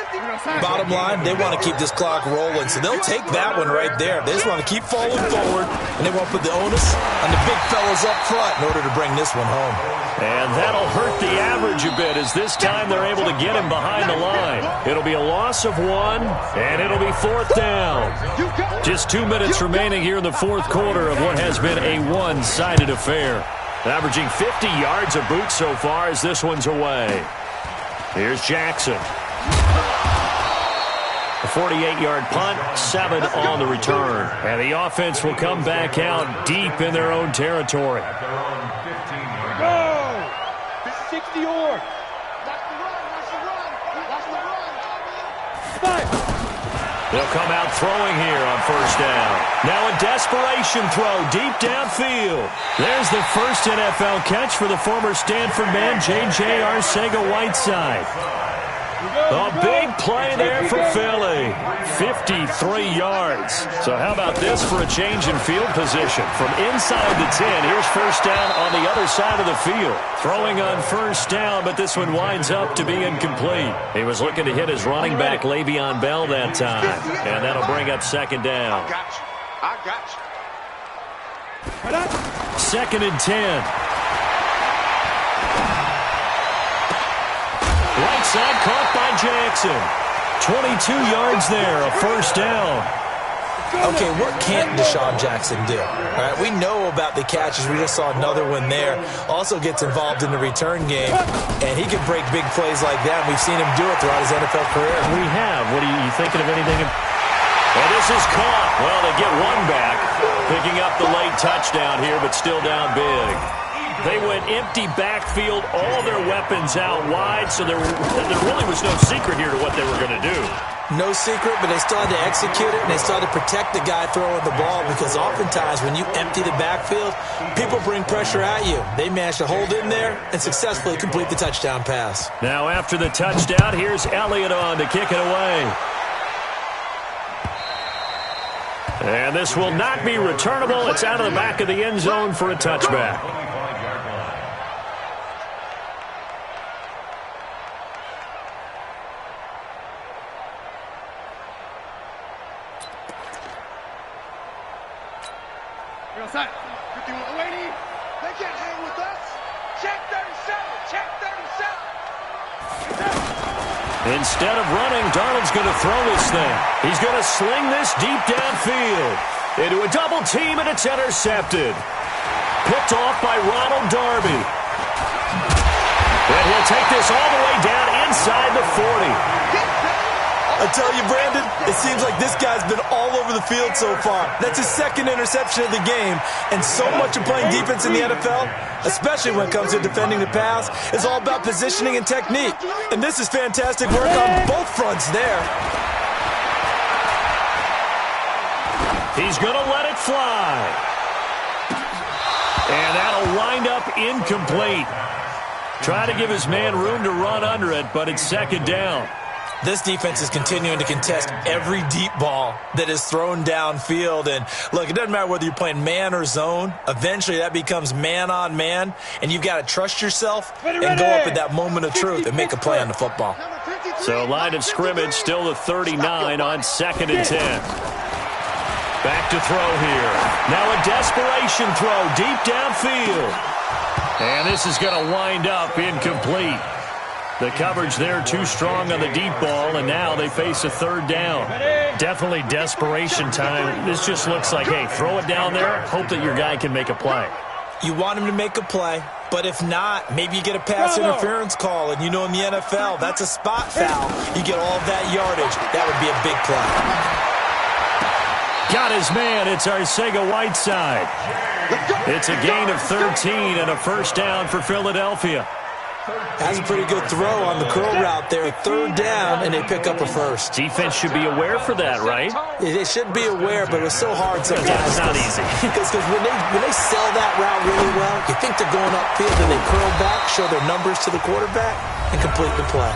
Bottom line, they want to keep this clock rolling, so they'll take that one right there. They just want to keep falling forward, and they want to put the onus on the big fellas up front in order to bring this one home. And that'll hurt the average a bit, as this time they're able to get him behind the line. It'll be a loss of 1, and it'll be fourth down. Just 2 minutes remaining here in the fourth quarter of what has been a one-sided affair. Averaging 50 yards a boot so far as this one's away. Here's Jackson. A 48-yard punt, 7 on the return. And the offense will come back out deep in their own territory. Go! 60 or. They'll come out throwing here on first down. Now a desperation throw deep downfield. There's the first NFL catch for the former Stanford man, J.J. Arcega-Whiteside. A big play there for Philly. 53 yards. So how about this for a change in field position? From inside the 10, here's first down on the other side of the field. Throwing on first down, but this one winds up to be incomplete. He was looking to hit his running back, Le'Veon Bell, that time. And that'll bring up second down. I got you. Second and 10. Right side caught by Jackson. 22 yards there, a first down. Okay, what can't Deshaun Jackson do? All right, we know about the catches. We just saw another one there. Also gets involved in the return game, and he can break big plays like that. And we've seen him do it throughout his NFL career. We have. What are you thinking of anything? Well, this is caught. Well, they get one back, picking up the late touchdown here, but still down big. They went empty backfield, all their weapons out wide, so there really was no secret here to what they were going to do. No secret, but they still had to execute it, and they still had to protect the guy throwing the ball, because oftentimes when you empty the backfield, people bring pressure at you. They managed to hold in there and successfully complete the touchdown pass. Now after the touchdown, here's Elliott on to kick it away. And this will not be returnable. It's out of the back of the end zone for a touchback. Outside. 51 waiting. They can't hang with us. Check 37. Check 37. Instead of running, Darnold's going to throw this thing. He's going to sling this deep downfield into a double team, and it's intercepted. Picked off by Ronald Darby. And he'll take this all the way down inside the 40. I tell you, Brandon, it seems like this guy's been all over the field so far. That's his second interception of the game. And so much of playing defense in the NFL, especially when it comes to defending the pass, is all about positioning and technique. And this is fantastic work on both fronts there. He's going to let it fly. And that'll wind up incomplete. Try to give his man room to run under it, but it's second down. This defense is continuing to contest every deep ball that is thrown downfield. And, look, it doesn't matter whether you're playing man or zone. Eventually, that becomes man-on-man, and you've got to trust yourself and go up at that moment of truth and make a play on the football. So, line of scrimmage, still the 39 on 2nd and 10. Back to throw here. Now a desperation throw deep downfield. And this is going to wind up incomplete. The coverage there too strong on the deep ball, and now they face a third down. Definitely desperation time. This just looks like, hey, throw it down there, hope that your guy can make a play. You want him to make a play, but if not, maybe you get a pass interference call, and you know in the NFL, that's a spot foul. You get all of that yardage. That would be a big play. Got his man. It's Arcega-Whiteside. It's a gain of 13 and a first down for Philadelphia. Has a pretty good throw on the curl route there. Third down, and they pick up a first. Defense should be aware for that, right? They should be aware, but it was so hard sometimes. It's not easy. Because when they sell that route really well, you think they're going upfield, and they curl back, show their numbers to the quarterback, and complete the play.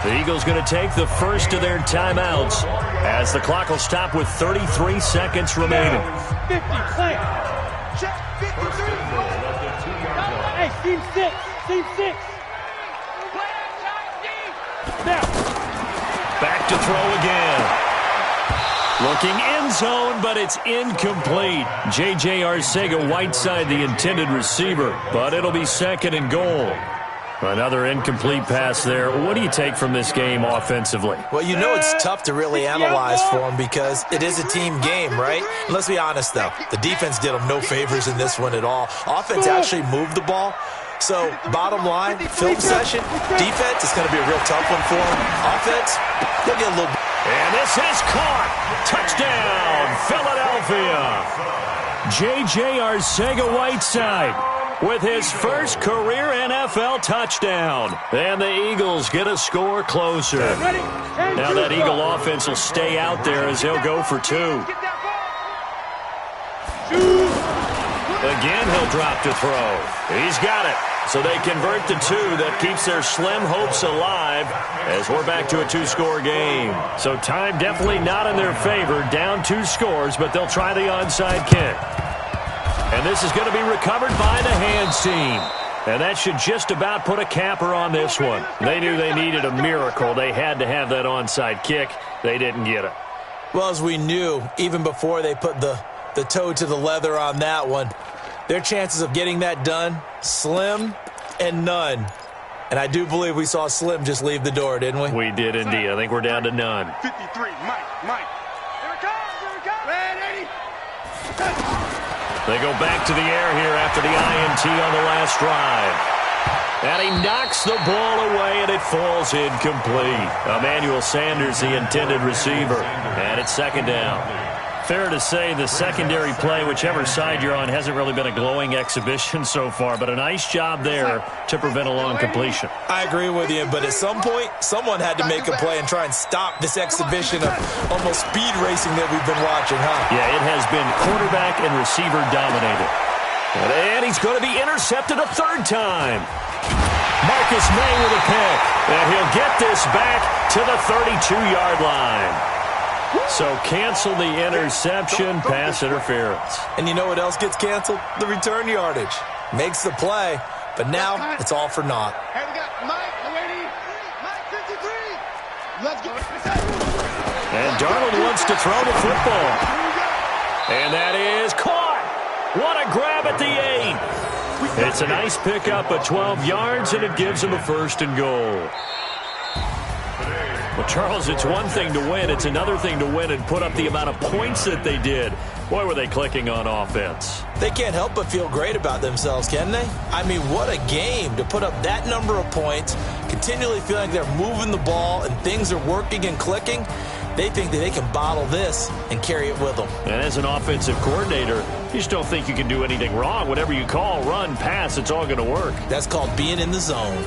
The Eagles going to take the first of their timeouts as the clock will stop with 33 seconds remaining. 50, play. Check 53. Hey, team 6. Team 6. Now. Back to throw again. Looking end zone, but it's incomplete. J.J. Arcega-Whiteside, the intended receiver, but it'll be 2nd and goal. Another incomplete pass there. What do you take from this game offensively? Well, you know it's tough to really analyze for them because it is a team game, right? And let's be honest, though. The defense did them no favors in this one at all. Offense actually moved the ball. So, bottom line, film session, defense is going to be a real tough one for them. Offense, they'll get a little... And this is caught. Touchdown, Philadelphia. J.J. Arcega-Whiteside with his first career NFL touchdown. And the Eagles get a score closer. Now that Eagle offense will stay out there as he'll go for 2. Again, he'll drop to throw. He's got it. So they convert the 2. That keeps their slim hopes alive as we're back to a 2-score game. So time definitely not in their favor. Down 2 scores, but they'll try the onside kick. And this is going to be recovered by the hands team. And that should just about put a capper on this one. They knew they needed a miracle. They had to have that onside kick. They didn't get it. Well, as we knew, even before they put the toe to the leather on that one, their chances of getting that done, slim and none. And I do believe we saw Slim just leave the door, didn't we? We did indeed. I think we're down to none. 53, Mike. Here it comes. Ready. They go back to the air here after the INT on the last drive. And he knocks the ball away, and it falls incomplete. Emmanuel Sanders, the intended receiver. And it's 2nd down. Fair to say the secondary play, whichever side you're on, hasn't really been a glowing exhibition so far, but a nice job there to prevent a long completion. I agree with you, but at some point, someone had to make a play and try and stop this exhibition of almost speed racing that we've been watching, huh? Yeah, it has been quarterback and receiver dominated. And he's going to be intercepted a third time. Marcus May with a pick, and he'll get this back to the 32-yard line. So cancel the interception, pass interference. And you know what else gets canceled? The return yardage. Makes the play, but now it's all for naught. Hey, we got Mike, Mike 53. Let's go. And Darnold wants to throw the football. And that is caught. What a grab at the 8. It's a nice pickup of 12 yards, and it gives him a 1st and goal. Well, Charles, it's one thing to win. It's another thing to win and put up the amount of points that they did. Boy, were they clicking on offense. They can't help but feel great about themselves, can they? I mean, what a game to put up that number of points, continually feeling like they're moving the ball and things are working and clicking. They think that they can bottle this and carry it with them. And as an offensive coordinator, you just don't think you can do anything wrong. Whatever you call, run, pass, it's all going to work. That's called being in the zone.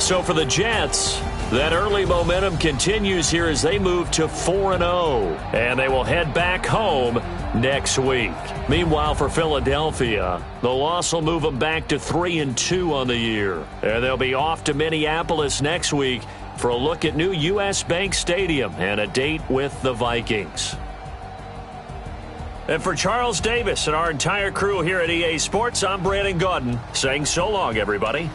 So for the Jets, that early momentum continues here as they move to 4-0. And they will head back home next week. Meanwhile, for Philadelphia, the loss will move them back to 3-2 on the year. And they'll be off to Minneapolis next week for a look at new U.S. Bank Stadium and a date with the Vikings. And for Charles Davis and our entire crew here at EA Sports, I'm Brandon Gaudin saying so long, everybody.